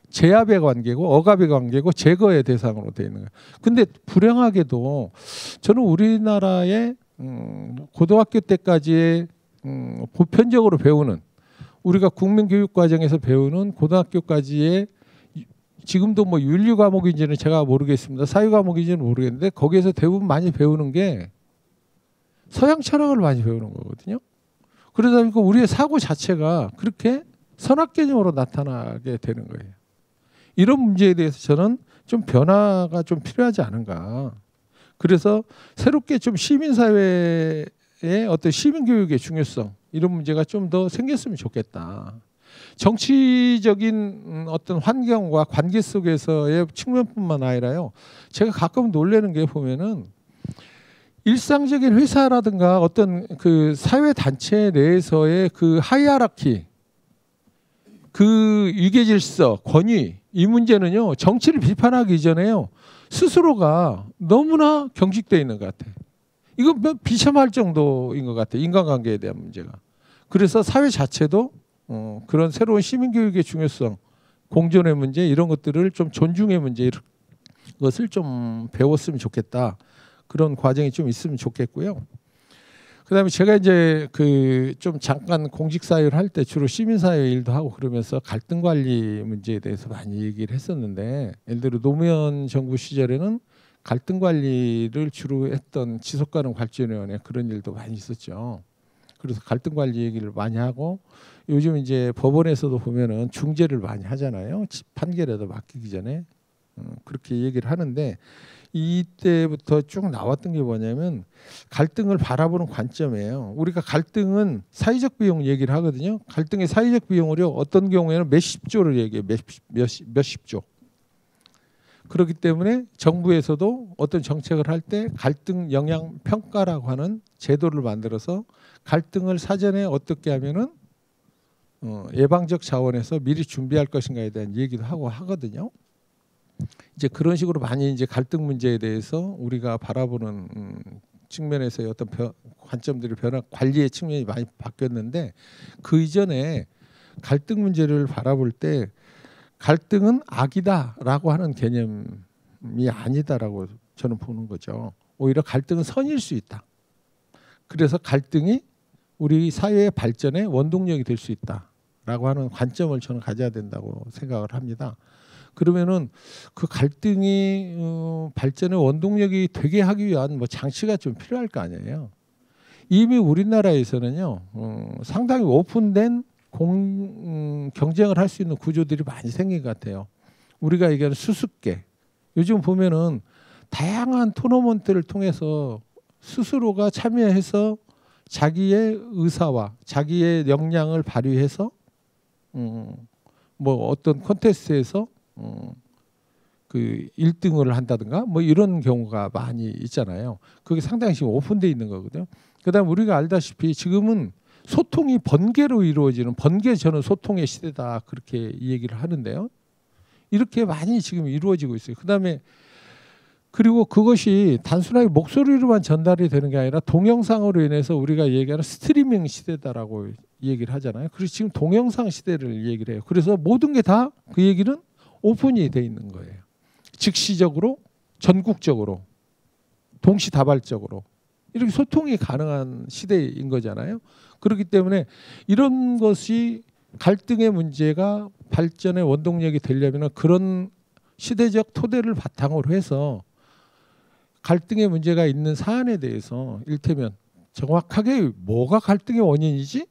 제압의 관계고 억압의 관계고 제거의 대상으로 되어 있는 거예요. 근데 불행하게도 저는 우리나라의 고등학교 때까지의 보편적으로 배우는 우리가 국민교육 과정에서 배우는 고등학교까지의 지금도 뭐 윤리 과목인지는 제가 모르겠습니다. 사회 과목인지는 모르겠는데 거기에서 대부분 많이 배우는 게 서양 철학을 많이 배우는 거거든요. 그러다 보니까 우리의 사고 자체가 그렇게 선악 개념으로 나타나게 되는 거예요. 이런 문제에 대해서 저는 좀 변화가 좀 필요하지 않은가. 그래서 새롭게 좀 시민사회의 어떤 시민교육의 중요성 이런 문제가 좀 더 생겼으면 좋겠다. 정치적인 어떤 환경과 관계 속에서의 측면뿐만 아니라요. 제가 가끔 놀라는 게 보면은 일상적인 회사라든가 어떤 그 사회 단체 내에서의 그 하이라키, 그 위계 질서, 권위 이 문제는요. 정치를 비판하기 이전에요. 스스로가 너무나 경직되어 있는 것 같아요. 이거 비참할 정도인 것 같아요. 인간관계에 대한 문제가. 그래서 사회 자체도 그런 새로운 시민교육의 중요성, 공존의 문제 이런 것들을 좀 존중의 문제 이것을 좀 배웠으면 좋겠다. 그런 과정이 좀 있으면 좋겠고요. 그다음에 제가 이제 그 좀 잠깐 공직사회를 할 때 주로 시민사회 일도 하고 그러면서 갈등 관리 문제에 대해서 많이 얘기를 했었는데 예를 들어 노무현 정부 시절에는 갈등 관리를 주로 했던 지속가능 발전위원회 그런 일도 많이 있었죠. 그래서 갈등 관리 얘기를 많이 하고 요즘 이제 법원에서도 보면은 중재를 많이 하잖아요. 판결에도 맡기기 전에 그렇게 얘기를 하는데 이때부터 쭉 나왔던 게 뭐냐면 갈등을 바라보는 관점이에요. 우리가 갈등은 사회적 비용 얘기를 하거든요. 갈등의 사회적 비용을요. 어떤 경우에는 몇십조를 얘기해요. 몇십조. 그렇기 때문에 정부에서도 어떤 정책을 할 때 갈등 영향 평가라고 하는 제도를 만들어서 갈등을 사전에 어떻게 하면은 예방적 차원에서 미리 준비할 것인가에 대한 얘기도 하고 하거든요. 이제 그런 식으로 많이 이제 갈등 문제에 대해서 우리가 바라보는 측면에서의 어떤 관점들이 관리의 측면이 많이 바뀌었는데 그 이전에 갈등 문제를 바라볼 때 갈등은 악이다라고 하는 개념이 아니다라고 저는 보는 거죠. 오히려 갈등은 선일 수 있다. 그래서 갈등이 우리 사회의 발전의 원동력이 될 수 있다라고 하는 관점을 저는 가져야 된다고 생각을 합니다. 그러면은 그 갈등이 발전의 원동력이 되게 하기 위한 뭐 장치가 좀 필요할 거 아니에요. 이미 우리나라에서는요 상당히 오픈된 경쟁을 할 수 있는 구조들이 많이 생긴 것 같아요. 우리가 얘기하는 수습계. 요즘 보면은 다양한 토너먼트를 통해서 스스로가 참여해서 자기의 의사와 자기의 역량을 발휘해서 뭐 어떤 콘테스트에서 그 1등을 한다든가 뭐 이런 경우가 많이 있잖아요. 그게 상당히 지금 오픈되어 있는 거거든요. 그다음 우리가 알다시피 지금은 소통이 번개로 이루어지는 번개 저는 소통의 시대다 그렇게 얘기를 하는데요. 이렇게 많이 지금 이루어지고 있어요. 그다음에 그리고 그것이 단순하게 목소리로만 전달이 되는 게 아니라 동영상으로 인해서 우리가 얘기하는 스트리밍 시대다라고 얘기를 하잖아요. 그래서 지금 동영상 시대를 얘기를 해요. 그래서 모든 게 다 그 얘기는 오픈이 돼 있는 거예요. 즉시적으로 전국적으로 동시다발적으로 이렇게 소통이 가능한 시대인 거잖아요. 그렇기 때문에 이런 것이 갈등의 문제가 발전의 원동력이 되려면 그런 시대적 토대를 바탕으로 해서 갈등의 문제가 있는 사안에 대해서 일테면 정확하게 뭐가 갈등의 원인이지?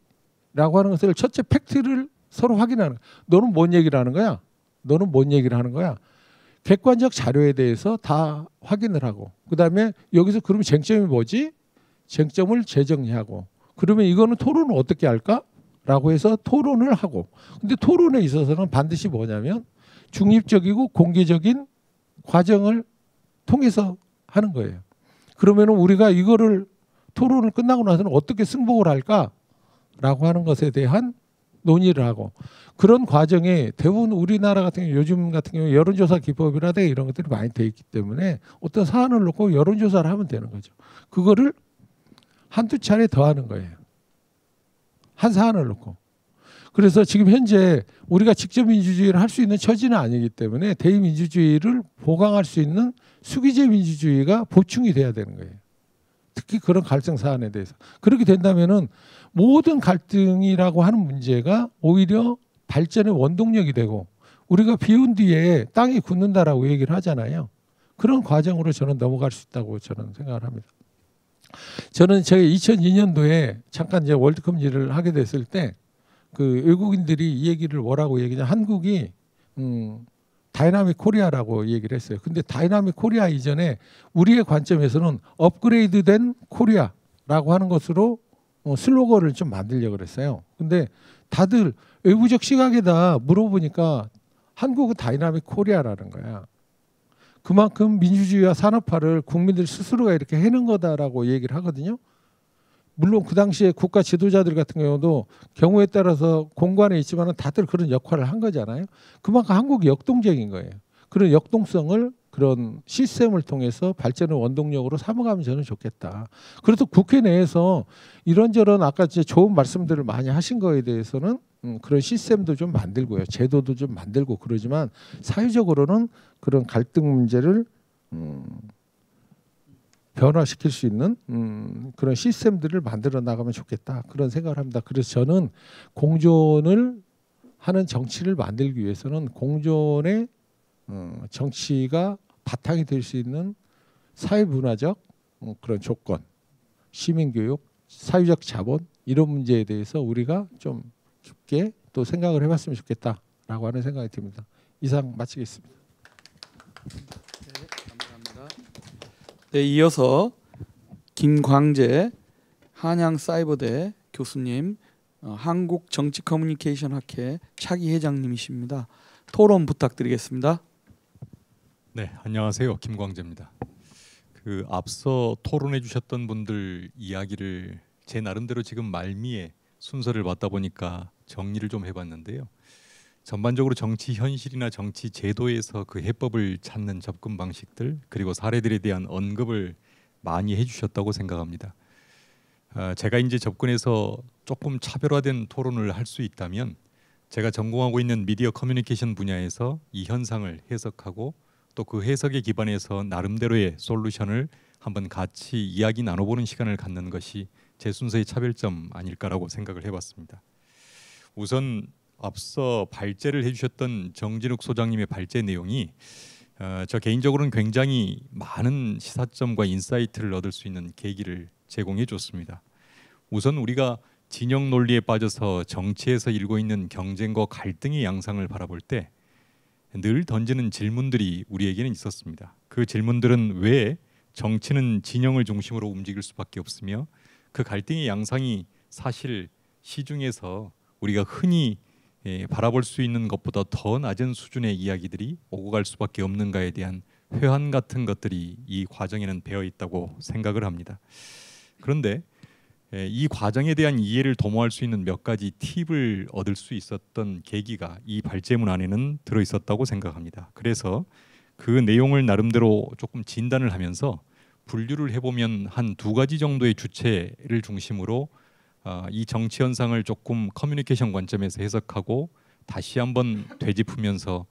라고 하는 것을 첫째 팩트를 서로 확인하는 거야. 너는 뭔 얘기를 하는 거야? 너는 뭔 얘기를 하는 거야? 객관적 자료에 대해서 다 확인을 하고 그다음에 여기서 그러면 쟁점이 뭐지? 쟁점을 재정리하고 그러면 이거는 토론을 어떻게 할까? 라고 해서 토론을 하고 근데 토론에 있어서는 반드시 뭐냐면 중립적이고 공개적인 과정을 통해서 하는 거예요. 그러면 우리가 이거를 토론을 끝나고 나서는 어떻게 승복을 할까? 라고 하는 것에 대한 논의를 하고 그런 과정에 대부분 우리나라 같은 경우 요즘 같은 경우 여론조사 기법이라든가 이런 것들이 많이 돼 있기 때문에 어떤 사안을 놓고 여론조사를 하면 되는 거죠. 그거를 한두 차례 더 하는 거예요. 한 사안을 놓고. 그래서 지금 현재 우리가 직접 민주주의를 할 수 있는 처지는 아니기 때문에 대의민주주의를 보강할 수 있는 수기제 민주주의가 보충이 돼야 되는 거예요. 특히 그런 갈등 사안에 대해서. 그렇게 된다면은 모든 갈등이라고 하는 문제가 오히려 발전의 원동력이 되고 우리가 비운 뒤에 땅이 굳는다라고 얘기를 하잖아요. 그런 과정으로 저는 넘어갈 수 있다고 저는 생각을 합니다. 저는 제가 2002년도에 잠깐 이제 월드컵 일을 하게 됐을 때 그 외국인들이 이 얘기를 뭐라고 얘기냐 한국이 다이나믹 코리아라고 얘기를 했어요. 근데 다이나믹 코리아 이전에 우리의 관점에서는 업그레이드된 코리아라고 하는 것으로 슬로건을 좀 만들려고 그랬어요. 근데 다들 외부적 시각에다 물어보니까 한국은 다이나믹 코리아라는 거야. 그만큼 민주주의와 산업화를 국민들 스스로가 이렇게 해낸 거다라고 얘기를 하거든요. 물론 그 당시에 국가 지도자들 같은 경우도 경우에 따라서 공간에 있지만 다들 그런 역할을 한 거잖아요. 그만큼 한국이 역동적인 거예요. 그런 역동성을 그런 시스템을 통해서 발전의 원동력으로 삼아가면 저는 좋겠다. 그래도 국회 내에서 이런저런 아까 이제 좋은 말씀들을 많이 하신 거에 대해서는 그런 시스템도 좀 만들고요. 제도도 좀 만들고 그러지만 사회적으로는 그런 갈등 문제를 변화시킬 수 있는 그런 시스템들을 만들어 나가면 좋겠다. 그런 생각을 합니다. 그래서 저는 공존을 하는 정치를 만들기 위해서는 공존의 정치가 바탕이 될 수 있는 사회문화적 그런 조건, 시민교육, 사회적 자본 이런 문제에 대해서 우리가 좀 깊게 또 생각을 해봤으면 좋겠다라고 하는 생각이 듭니다. 이상 마치겠습니다. 네, 감사합니다. 네, 이어서 김광재 한양사이버대 교수님, 한국정치커뮤니케이션학회 차기 회장님이십니다. 토론 부탁드리겠습니다. 네, 안녕하세요. 김광재입니다. 그 앞서 토론해 주셨던 분들 이야기를 제 나름대로 지금 말미에 순서를 받다 보니까 정리를 좀 해봤는데요. 전반적으로 정치 현실이나 정치 제도에서 그 해법을 찾는 접근 방식들 그리고 사례들에 대한 언급을 많이 해주셨다고 생각합니다. 제가 이제 접근해서 조금 차별화된 토론을 할 수 있다면 제가 전공하고 있는 미디어 커뮤니케이션 분야에서 이 현상을 해석하고 또 그 해석에 기반해서 나름대로의 솔루션을 한번 같이 이야기 나눠보는 시간을 갖는 것이 제 순서의 차별점 아닐까라고 생각을 해봤습니다. 우선 앞서 발제를 해주셨던 정진욱 소장님의 발제 내용이 저 개인적으로는 굉장히 많은 시사점과 인사이트를 얻을 수 있는 계기를 제공해 줬습니다. 우선 우리가 진영 논리에 빠져서 정치에서 일고 있는 경쟁과 갈등의 양상을 바라볼 때 늘 던지는 질문들이 우리에게는 있었습니다. 그 질문들은 왜 정치는 진영을 중심으로 움직일 수밖에 없으며 그 갈등의 양상이 사실 시중에서 우리가 흔히 바라볼 수 있는 것보다 더 낮은 수준의 이야기들이 오고 갈 수밖에 없는가에 대한 회한 같은 것들이 이 과정에는 배어 있다고 생각을 합니다. 그런데 이 과정에 대한 이해를 도모할 수 있는 몇 가지 팁을 얻을 수 있었던 계기가 이 발제문 안에는 들어 있었다고 생각합니다. 그래서 그 내용을 나름대로 조금 진단을 하면서 분류를 해보면 한 두 가지 정도의 주체를 중심으로 이 정치 현상을 조금 커뮤니케이션 관점에서 해석하고 다시 한번 되짚으면서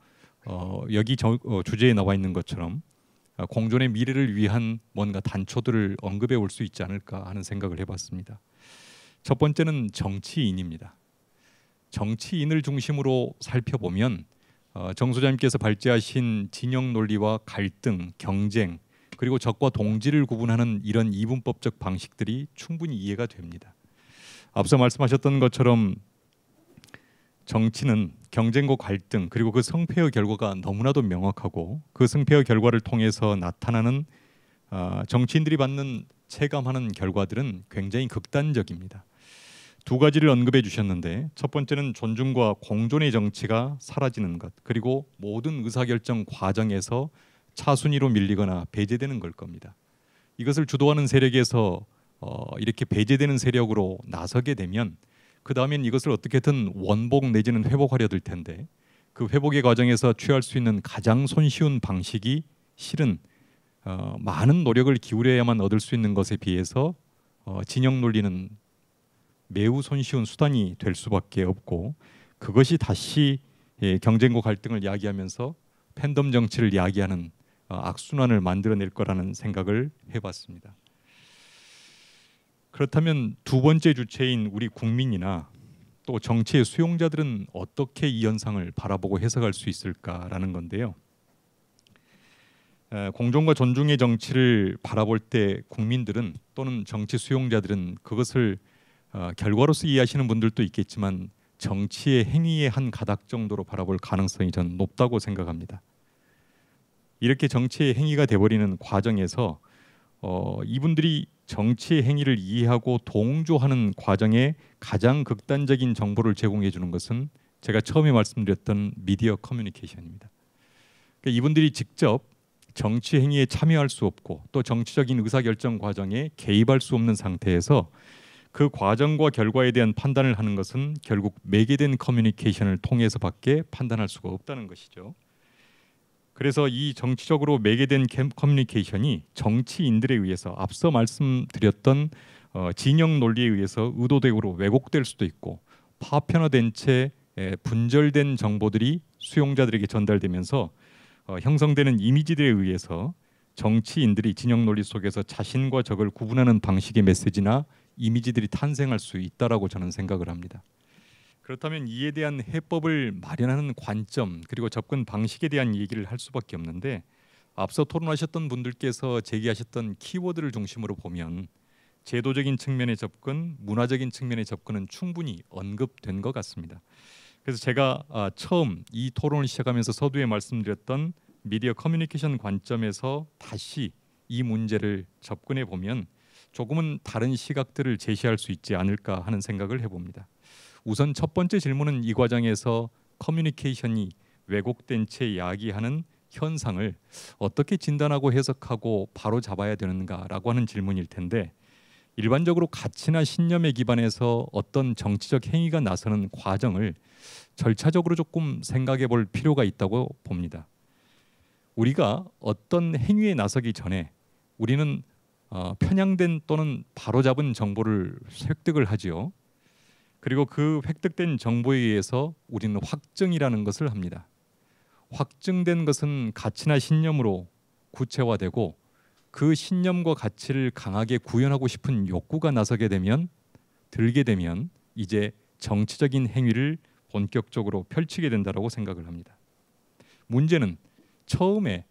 여기 주제에 나와 있는 것처럼 공존의 미래를 위한 뭔가 단초들을 언급해 올 수 있지 않을까 하는 생각을 해봤습니다. 첫 번째는 정치인입니다. 정치인을 중심으로 살펴보면 정 소장님께서 발제하신 진영 논리와 갈등, 경쟁 그리고 적과 동지를 구분하는 이런 이분법적 방식들이 충분히 이해가 됩니다. 앞서 말씀하셨던 것처럼 정치는 경쟁과 갈등 그리고 그 성패의 결과가 너무나도 명확하고 그 성패의 결과를 통해서 나타나는 정치인들이 받는 체감하는 결과들은 굉장히 극단적입니다. 두 가지를 언급해 주셨는데 첫 번째는 존중과 공존의 정치가 사라지는 것 그리고 모든 의사결정 과정에서 차순위로 밀리거나 배제되는 걸 겁니다. 이것을 주도하는 세력에서 이렇게 배제되는 세력으로 나서게 되면 그 다음엔 이것을 어떻게든 원복 내지는 회복하려 들 텐데 그 회복의 과정에서 취할 수 있는 가장 손쉬운 방식이 실은 많은 노력을 기울여야만 얻을 수 있는 것에 비해서 진영 논리는 매우 손쉬운 수단이 될 수밖에 없고 그것이 다시 경쟁과 갈등을 야기하면서 팬덤 정치를 야기하는 악순환을 만들어낼 거라는 생각을 해봤습니다. 그렇다면 두 번째 주체인 우리 국민이나 또 정치의 수용자들은 어떻게 이 현상을 바라보고 해석할 수 있을까라는 건데요. 공존과 존중의 정치를 바라볼 때 국민들은 또는 정치 수용자들은 그것을 결과로서 이해하시는 분들도 있겠지만 정치의 행위의 한 가닥 정도로 바라볼 가능성이 저는 높다고 생각합니다. 이렇게 정치의 행위가 돼버리는 과정에서 이분들이 정치의 행위를 이해하고 동조하는 과정에 가장 극단적인 정보를 제공해 주는 것은 제가 처음에 말씀드렸던 미디어 커뮤니케이션입니다. 그러니까 이분들이 직접 정치 행위에 참여할 수 없고 또 정치적인 의사결정 과정에 개입할 수 없는 상태에서 그 과정과 결과에 대한 판단을 하는 것은 결국 매개된 커뮤니케이션을 통해서밖에 판단할 수가 없다는 것이죠. 그래서 이 정치적으로 매개된 커뮤니케이션이 정치인들에 의해서 앞서 말씀드렸던 진영 논리에 의해서 의도적으로 왜곡될 수도 있고 파편화된 채 분절된 정보들이 수용자들에게 전달되면서 형성되는 이미지들에 의해서 정치인들이 진영 논리 속에서 자신과 적을 구분하는 방식의 메시지나 이미지들이 탄생할 수 있다라고 저는 생각을 합니다. 그렇다면 이에 대한 해법을 마련하는 관점 그리고 접근 방식에 대한 얘기를 할 수밖에 없는데 앞서 토론하셨던 분들께서 제기하셨던 키워드를 중심으로 보면 제도적인 측면의 접근, 문화적인 측면의 접근은 충분히 언급된 것 같습니다. 그래서 제가 처음 이 토론을 시작하면서 서두에 말씀드렸던 미디어 커뮤니케이션 관점에서 다시 이 문제를 접근해 보면 조금은 다른 시각들을 제시할 수 있지 않을까 하는 생각을 해봅니다. 우선 첫 번째 질문은 이 과정에서 커뮤니케이션이 왜곡된 채 야기하는 현상을 어떻게 진단하고 해석하고 바로 잡아야 되는가라고 하는 질문일 텐데 일반적으로 가치나 신념에 기반해서 어떤 정치적 행위가 나서는 과정을 절차적으로 조금 생각해 볼 필요가 있다고 봅니다. 우리가 어떤 행위에 나서기 전에 우리는 편향된 또는 바로잡은 정보를 획득을 하지요. 그리고 그 획득된 정보에 의해서 우리는 확증이라는 것을 합니다. 확증된 것은 가치나 신념으로 구체화되고 그 신념과 가치를 강하게 구현하고 싶은 욕구가 나서게 되면 들게 되면 이제 정치적인 행위를 본격적으로 펼치게 된다고 생각을 합니다. 문제는 처음에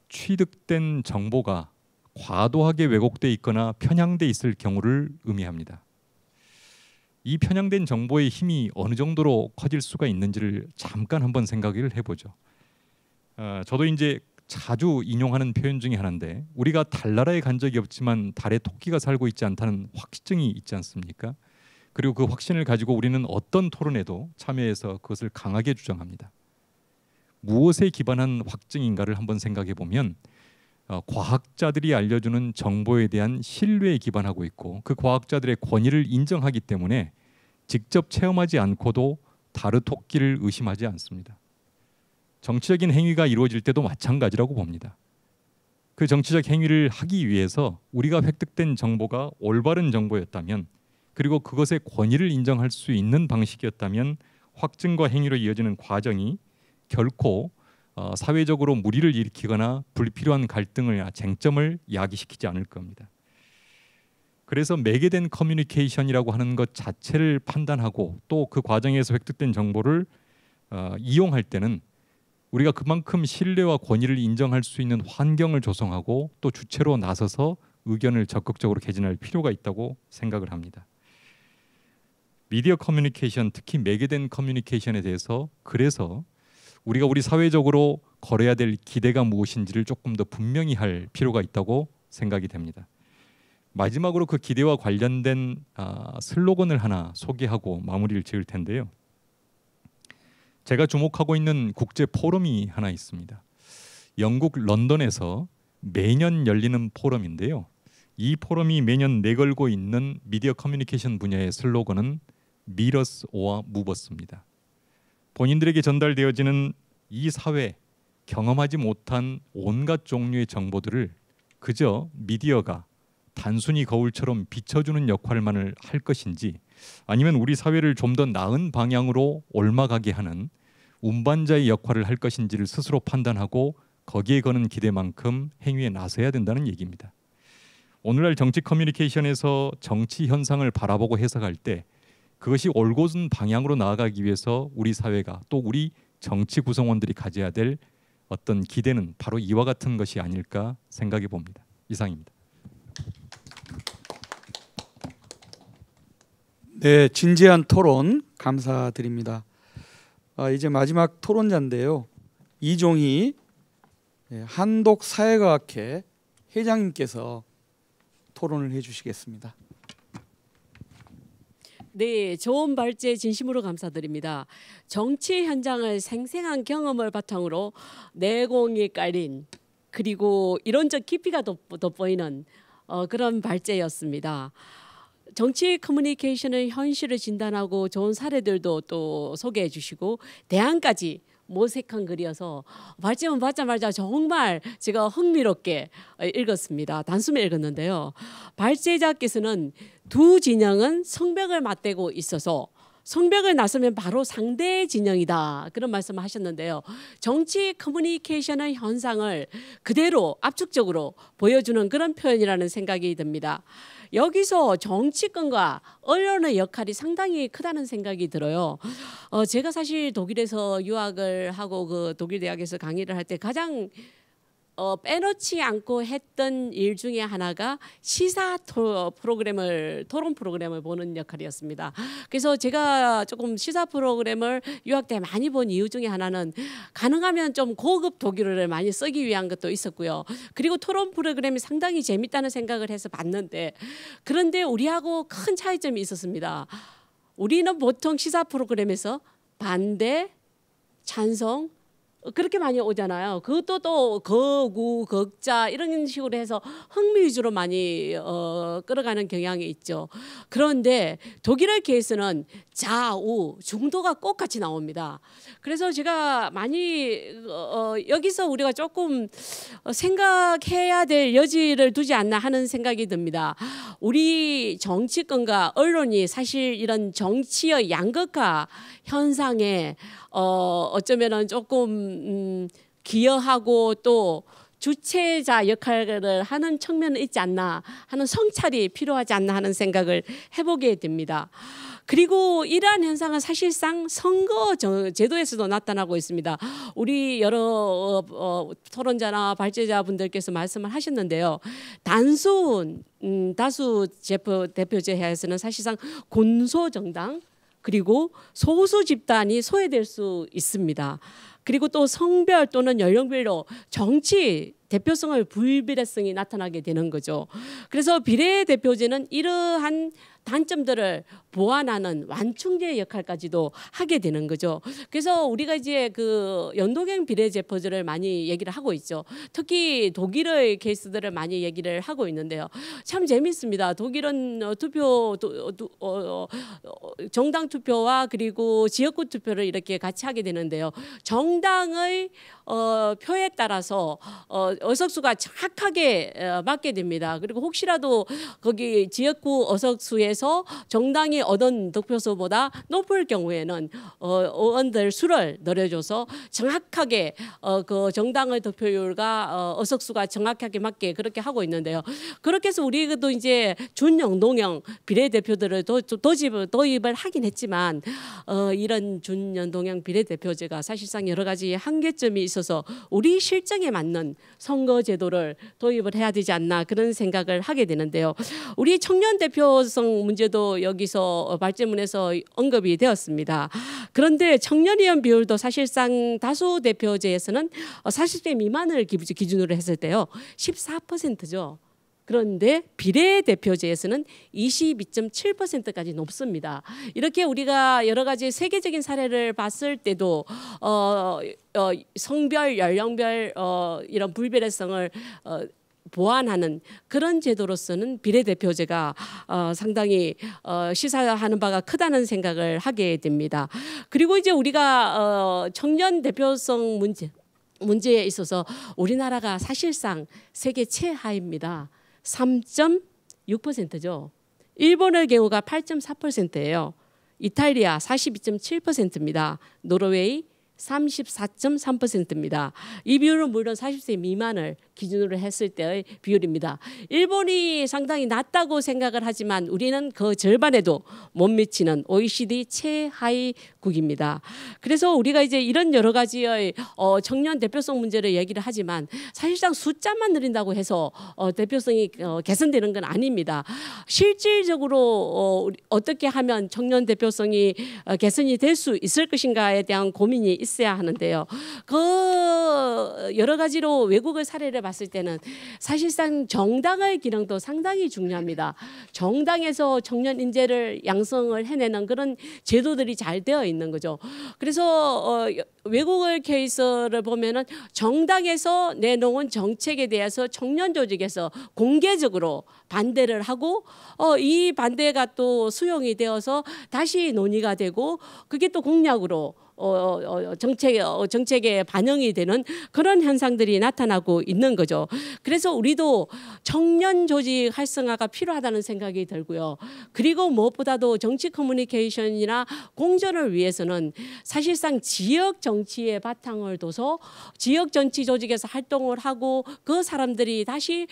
취득된 정보가 과도하게 왜곡돼 있거나 편향돼 있을 경우를 의미합니다. 이 편향된 정보의 힘이 어느 정도로 커질 수가 있는지를 잠깐 한번 생각을 해보죠. 저도 이제 자주 인용하는 표현 중에 하나인데 우리가 달나라에 간 적이 없지만 달에 토끼가 살고 있지 않다는 확증이 있지 않습니까? 그리고 그 확신을 가지고 우리는 어떤 토론에도 참여해서 그것을 강하게 주장합니다. 무엇에 기반한 확증인가를 한번 생각해 보면 과학자들이 알려주는 정보에 대한 신뢰에 기반하고 있고 그 과학자들의 권위를 인정하기 때문에 직접 체험하지 않고도 다르토끼를 의심하지 않습니다. 정치적인 행위가 이루어질 때도 마찬가지라고 봅니다. 그 정치적 행위를 하기 위해서 우리가 획득된 정보가 올바른 정보였다면 그리고 그것의 권위를 인정할 수 있는 방식이었다면 확증과 행위로 이어지는 과정이 결코 사회적으로 무리를 일으키거나 불필요한 갈등을 쟁점을 야기시키지 않을 겁니다. 그래서 매개된 커뮤니케이션이라고 하는 것 자체를 판단하고 또 그 과정에서 획득된 정보를 이용할 때는 우리가 그만큼 신뢰와 권위를 인정할 수 있는 환경을 조성하고 또 주체로 나서서 의견을 적극적으로 개진할 필요가 있다고 생각을 합니다. 미디어 커뮤니케이션, 특히 매개된 커뮤니케이션에 대해서 그래서 우리가 우리 사회적으로 걸어야 될 기대가 무엇인지를 조금 더 분명히 할 필요가 있다고 생각이 됩니다. 마지막으로 그 기대와 관련된 슬로건을 하나 소개하고 마무리를 지을 텐데요. 제가 주목하고 있는 국제 포럼이 하나 있습니다. 영국 런던에서 매년 열리는 포럼인데요. 이 포럼이 매년 내걸고 있는 미디어 커뮤니케이션 분야의 슬로건은 Meet us or move us입니다. 본인들에게 전달되어지는 이 사회 경험하지 못한 온갖 종류의 정보들을 그저 미디어가 단순히 거울처럼 비춰주는 역할만을 할 것인지 아니면 우리 사회를 좀 더 나은 방향으로 옮아가게 하는 운반자의 역할을 할 것인지를 스스로 판단하고 거기에 거는 기대만큼 행위에 나서야 된다는 얘기입니다. 오늘날 정치 커뮤니케이션에서 정치 현상을 바라보고 해석할 때 그것이 올곧은 방향으로 나아가기 위해서 우리 사회가 또 우리 정치 구성원들이 가져야 될 어떤 기대는 바로 이와 같은 것이 아닐까 생각해 봅니다. 이상입니다. 네, 진지한 토론 감사드립니다. 이제 마지막 토론자인데요. 이종희 한독사회과학회 회장님께서 토론을 해주시겠습니다. 네, 좋은 발제 진심으로 감사드립니다. 정치 현장을 생생한 경험을 바탕으로 내공이 깔린 그리고 이론적 깊이가 돋보이는 그런 발제였습니다. 정치 커뮤니케이션의 현실을 진단하고 좋은 사례들도 또 소개해 주시고 대안까지 모색한 글이어서 발제문 받자마자 정말 제가 흥미롭게 읽었습니다. 단숨에 읽었는데요. 발제자께서는 두 진영은 성벽을 맞대고 있어서 성벽을 나서면 바로 상대 진영이다 그런 말씀을 하셨는데요. 정치 커뮤니케이션의 현상을 그대로 압축적으로 보여주는 그런 표현이라는 생각이 듭니다. 여기서 정치권과 언론의 역할이 상당히 크다는 생각이 들어요. 제가 사실 독일에서 유학을 하고 그 독일 대학에서 강의를 할 때 가장 빼놓지 않고 했던 일 중에 하나가 시사 토론 프로그램을 보는 역할이었습니다. 그래서 제가 조금 시사 프로그램을 유학 때 많이 본 이유 중에 하나는 가능하면 좀 고급 독일어를 많이 쓰기 위한 것도 있었고요. 그리고 토론 프로그램이 상당히 재밌다는 생각을 해서 봤는데 그런데 우리하고 큰 차이점이 있었습니다. 우리는 보통 시사 프로그램에서 반대, 찬성 그렇게 많이 오잖아요. 그것도 또 거구, 극자 이런 식으로 해서 흥미 위주로 많이 끌어가는 경향이 있죠. 그런데 독일어 케이스는 좌우 중도가 꼭 같이 나옵니다. 그래서 제가 많이 여기서 우리가 조금 생각해야 될 여지를 두지 않나 하는 생각이 듭니다. 우리 정치권과 언론이 사실 이런 정치의 양극화 현상에 어쩌면은 조금 기여하고 또 주체자 역할을 하는 측면은 있지 않나 하는 성찰이 필요하지 않나 하는 생각을 해보게 됩니다. 그리고 이러한 현상은 사실상 선거 제도에서도 나타나고 있습니다. 우리 여러 토론자나 발제자분들께서 말씀을 하셨는데요. 다수 대표제하에서는 사실상 군소정당 그리고 소수 집단이 소외될 수 있습니다. 그리고 또 성별 또는 연령별로 정치 대표성의 불비례성이 나타나게 되는 거죠. 그래서 비례대표제는 이러한 단점들을 보완하는 완충제 역할까지도 하게 되는 거죠. 그래서 우리가 이제 그 연동형 비례대표제를 많이 얘기를 하고 있죠. 특히 독일의 케이스들을 많이 얘기를 하고 있는데요. 참 재밌습니다. 독일은 정당 투표와 그리고 지역구 투표를 이렇게 같이 하게 되는데요. 정당의 표에 따라서 의석수가 정확하게 맞게 됩니다. 그리고 혹시라도 거기 지역구 의석수에서 정당이 얻은 득표수보다 높을 경우에는 의원들 수를 늘려줘서 정확하게 그 정당의 득표율과 의석수가 정확하게 맞게 그렇게 하고 있는데요. 그렇게 해서 우리도 이제 준연동형 비례대표들을 도입을 하긴 했지만 이런 준연동형 비례대표제가 사실상 여러 가지 한계점이 있어서 우리 실정에 맞는 선거제도를 도입을 해야 되지 않나 그런 생각을 하게 되는데요. 우리 청년 대표성 문제도 여기서 발제문에서 언급이 되었습니다. 그런데 청년위원 비율도 사실상 다수 대표제에서는 40대 미만을 기준으로 했을 때요 14%죠. 그런데 비례대표제에서는 22.7%까지 높습니다. 이렇게 우리가 여러 가지 세계적인 사례를 봤을 때도 성별, 연령별 이런 불비례성을 보완하는 그런 제도로서는 비례대표제가 상당히 시사하는 바가 크다는 생각을 하게 됩니다. 그리고 이제 우리가 청년 대표성 문제에 있어서 우리나라가 사실상 세계 최하입니다. 3.6%죠. 일본의 경우가 8.4%예요. 이탈리아 42.7%입니다. 노르웨이 34.3%입니다. 이 비율은 물론 40세 미만을 기준으로 했을 때의 비율입니다. 일본이 상당히 낮다고 생각을 하지만 우리는 그 절반에도 못 미치는 OECD 최하위국입니다. 그래서 우리가 이제 이런 여러 가지의 청년 대표성 문제를 얘기를 하지만 사실상 숫자만 늘린다고 해서 대표성이 개선되는 건 아닙니다. 실질적으로 어떻게 하면 청년 대표성이 개선이 될 수 있을 것인가에 대한 고민이 있습니다. 있어야 하는데요. 그 여러 가지로 외국의 사례를 봤을 때는 사실상 정당의 기능도 상당히 중요합니다. 정당에서 청년 인재를 양성을 해내는 그런 제도들이 잘 되어 있는 거죠. 그래서 외국의 케이스를 보면은 정당에서 내놓은 정책에 대해서 청년 조직에서 공개적으로 반대를 하고 이 반대가 또 수용이 되어서 다시 논의가 되고 그게 또 공약으로 정책에 반영이 되는 그런 현상들이 나타나고 있는 거죠. 그래서 우리도 청년 조직 활성화가 필요하다는 생각이 들고요. 그리고 무엇보다도 정치 커뮤니케이션이나 공전을 위해서는 사실상 지역 정치에 바탕을 둬서 지역 정치 조직에서 활동을 하고 그 사람들이 다시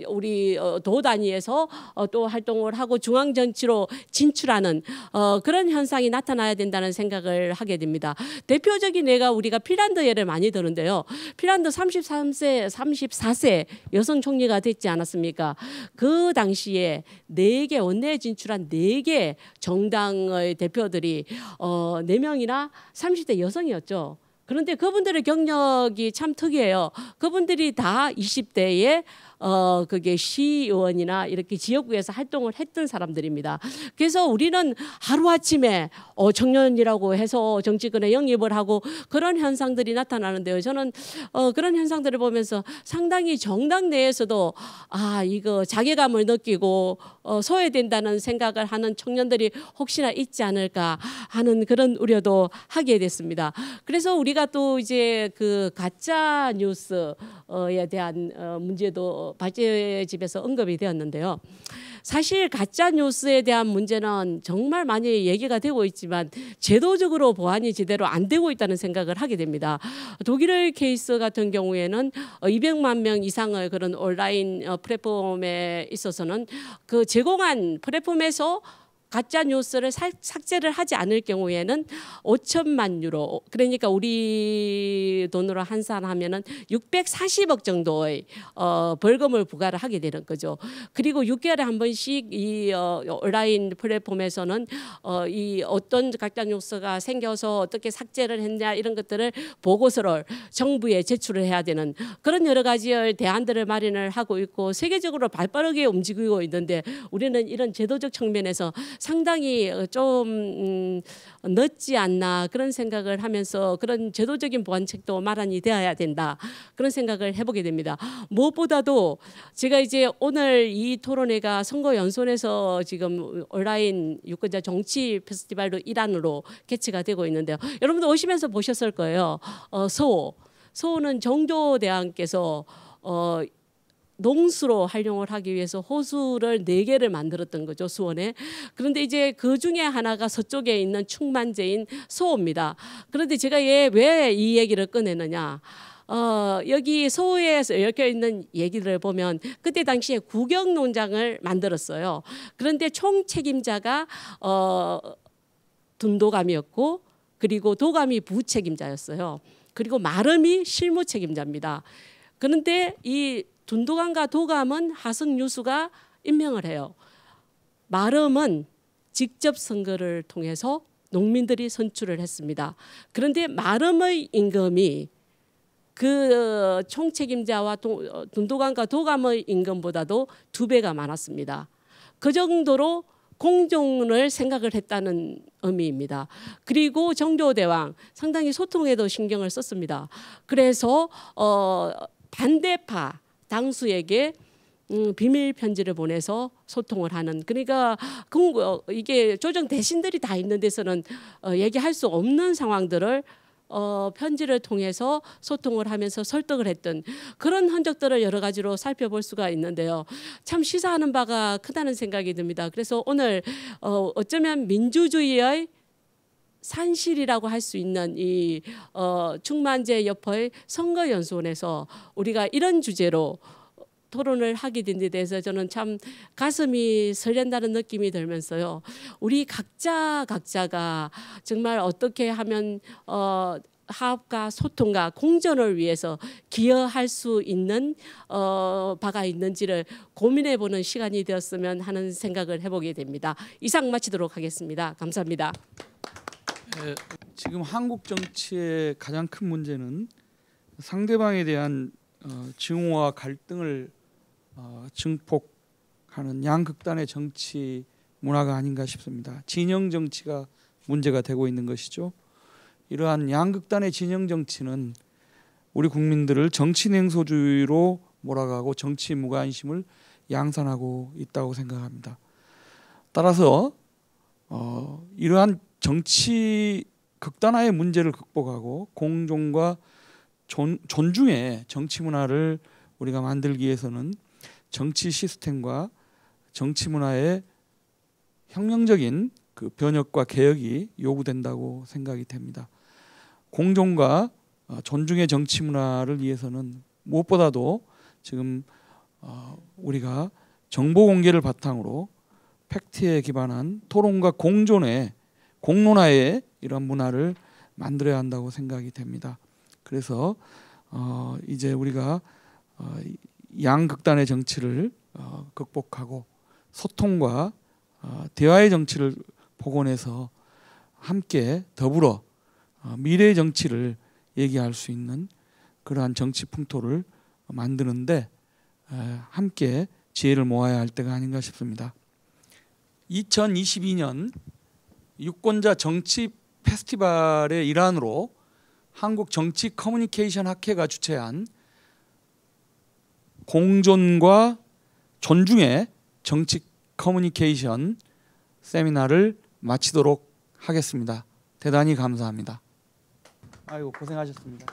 우리 도 단위에서 또 활동을 하고 중앙 정치로 진출하는 그런 현상이 나타나야 된다는 생각을 하게 됩니다. 대표적인 예가 우리가 핀란드 예를 많이 드는데요. 핀란드 34세 여성 총리가 됐지 않았습니까? 그 당시에 4개 원내에 진출한 4개 정당의 대표들이 4명이나 30대 여성이었죠. 그런데 그분들의 경력이 참 특이해요. 그분들이 다 20대에 그게 시의원이나 이렇게 지역구에서 활동을 했던 사람들입니다. 그래서 우리는 하루아침에 청년이라고 해서 정치권에 영입을 하고 그런 현상들이 나타나는데요. 저는 그런 현상들을 보면서 상당히 정당 내에서도 이거 자괴감을 느끼고 소외된다는 생각을 하는 청년들이 혹시나 있지 않을까 하는 그런 우려도 하게 됐습니다. 그래서 우리가 또 이제 그 가짜 뉴스에 대한 문제도 발제집에서 언급이 되었는데요. 사실 가짜 뉴스에 대한 문제는 정말 많이 얘기가 되고 있지만 제도적으로 보완이 제대로 안 되고 있다는 생각을 하게 됩니다. 독일의 케이스 같은 경우에는 200만 명 이상의 그런 온라인 플랫폼에 있어서는 그 제공한 플랫폼에서 가짜 뉴스를 삭제를 하지 않을 경우에는 5천만 유로, 그러니까 우리 돈으로 환산하면은 640억 정도의 벌금을 부과를 하게 되는 거죠. 그리고 6개월에 한 번씩 이 온라인 플랫폼에서는 이 어떤 가짜 뉴스가 생겨서 어떻게 삭제를 했냐 이런 것들을 보고서를 정부에 제출을 해야 되는 그런 여러 가지의 대안들을 마련을 하고 있고 세계적으로 발빠르게 움직이고 있는데 우리는 이런 제도적 측면에서 상당히 좀 늦지 않나 그런 생각을 하면서 그런 제도적인 보완책도 마련이 되어야 된다 그런 생각을 해보게 됩니다. 무엇보다도 제가 이제 오늘 이 토론회가 선거연수원에서 지금 온라인 유권자 정치 페스티벌도 일환으로 개최가 되고 있는데요. 여러분들 오시면서 보셨을 거예요. 서호는 정조대왕께서 농수로 활용을 하기 위해서 호수를 4개를 만들었던 거죠, 수원에. 그런데 이제 그 중에 하나가 서쪽에 있는 충만제인 서호입니다. 그런데 제가 왜 이 얘기를 꺼내느냐. 여기 서호에서 얽혀 있는 얘기를 보면 그때 당시에 구경농장을 만들었어요. 그런데 총책임자가 둔도감이었고 그리고 도감이 부책임자였어요. 그리고 마름이 실무책임자입니다. 그런데 이 둔도감과 도감은 하승유수가 임명을 해요. 마름은 직접 선거를 통해서 농민들이 선출을 했습니다. 그런데 마름의 임금이 그 총책임자와 둔도감과 도감의 임금보다도 2배가 많았습니다. 그 정도로 공정을 생각을 했다는 의미입니다. 그리고 정조대왕 상당히 소통에도 신경을 썼습니다. 그래서 반대파 당수에게 비밀 편지를 보내서 소통을 하는, 그러니까 이게 조정 대신들이 다 있는 데서는 얘기할 수 없는 상황들을 편지를 통해서 소통을 하면서 설득을 했던 그런 흔적들을 여러 가지로 살펴볼 수가 있는데요. 참 시사하는 바가 크다는 생각이 듭니다. 그래서 오늘 어쩌면 민주주의의 산실이라고 할 수 있는 이 충만제 옆의 선거연수원에서 우리가 이런 주제로 토론을 하게 된 데 대해서 저는 참 가슴이 설렌다는 느낌이 들면서요. 우리 각자가 정말 어떻게 하면 화합과 소통과 공존을 위해서 기여할 수 있는 바가 있는지를 고민해보는 시간이 되었으면 하는 생각을 해보게 됩니다. 이상 마치도록 하겠습니다. 감사합니다. 지금 한국 정치의 가장 큰 문제는 상대방에 대한 증오와 갈등을 증폭하는 양극단의 정치 문화가 아닌가 싶습니다. 진영 정치가 문제가 되고 있는 것이죠. 이러한 양극단의 진영 정치는 우리 국민들을 정치 냉소주의로 몰아가고 정치 무관심을 양산하고 있다고 생각합니다. 따라서 이러한 정치 극단화의 문제를 극복하고 공존과 존중의 정치 문화를 우리가 만들기 위해서는 정치 시스템과 정치 문화의 혁명적인 그 변혁과 개혁이 요구된다고 생각이 됩니다. 공존과 존중의 정치 문화를 위해서는 무엇보다도 지금 우리가 정보 공개를 바탕으로 팩트에 기반한 토론과 공존의 공론화의 이런 문화를 만들어야 한다고 생각이 됩니다. 그래서 이제 우리가 양극단의 정치를 극복하고 소통과 대화의 정치를 복원해서 함께 더불어 미래의 정치를 얘기할 수 있는 그러한 정치 풍토를 만드는데 함께 지혜를 모아야 할 때가 아닌가 싶습니다. 2022년 유권자 정치 페스티벌의 일환으로 한국 정치 커뮤니케이션 학회가 주최한 공존과 존중의 정치 커뮤니케이션 세미나를 마치도록 하겠습니다. 대단히 감사합니다. 아이고 고생하셨습니다.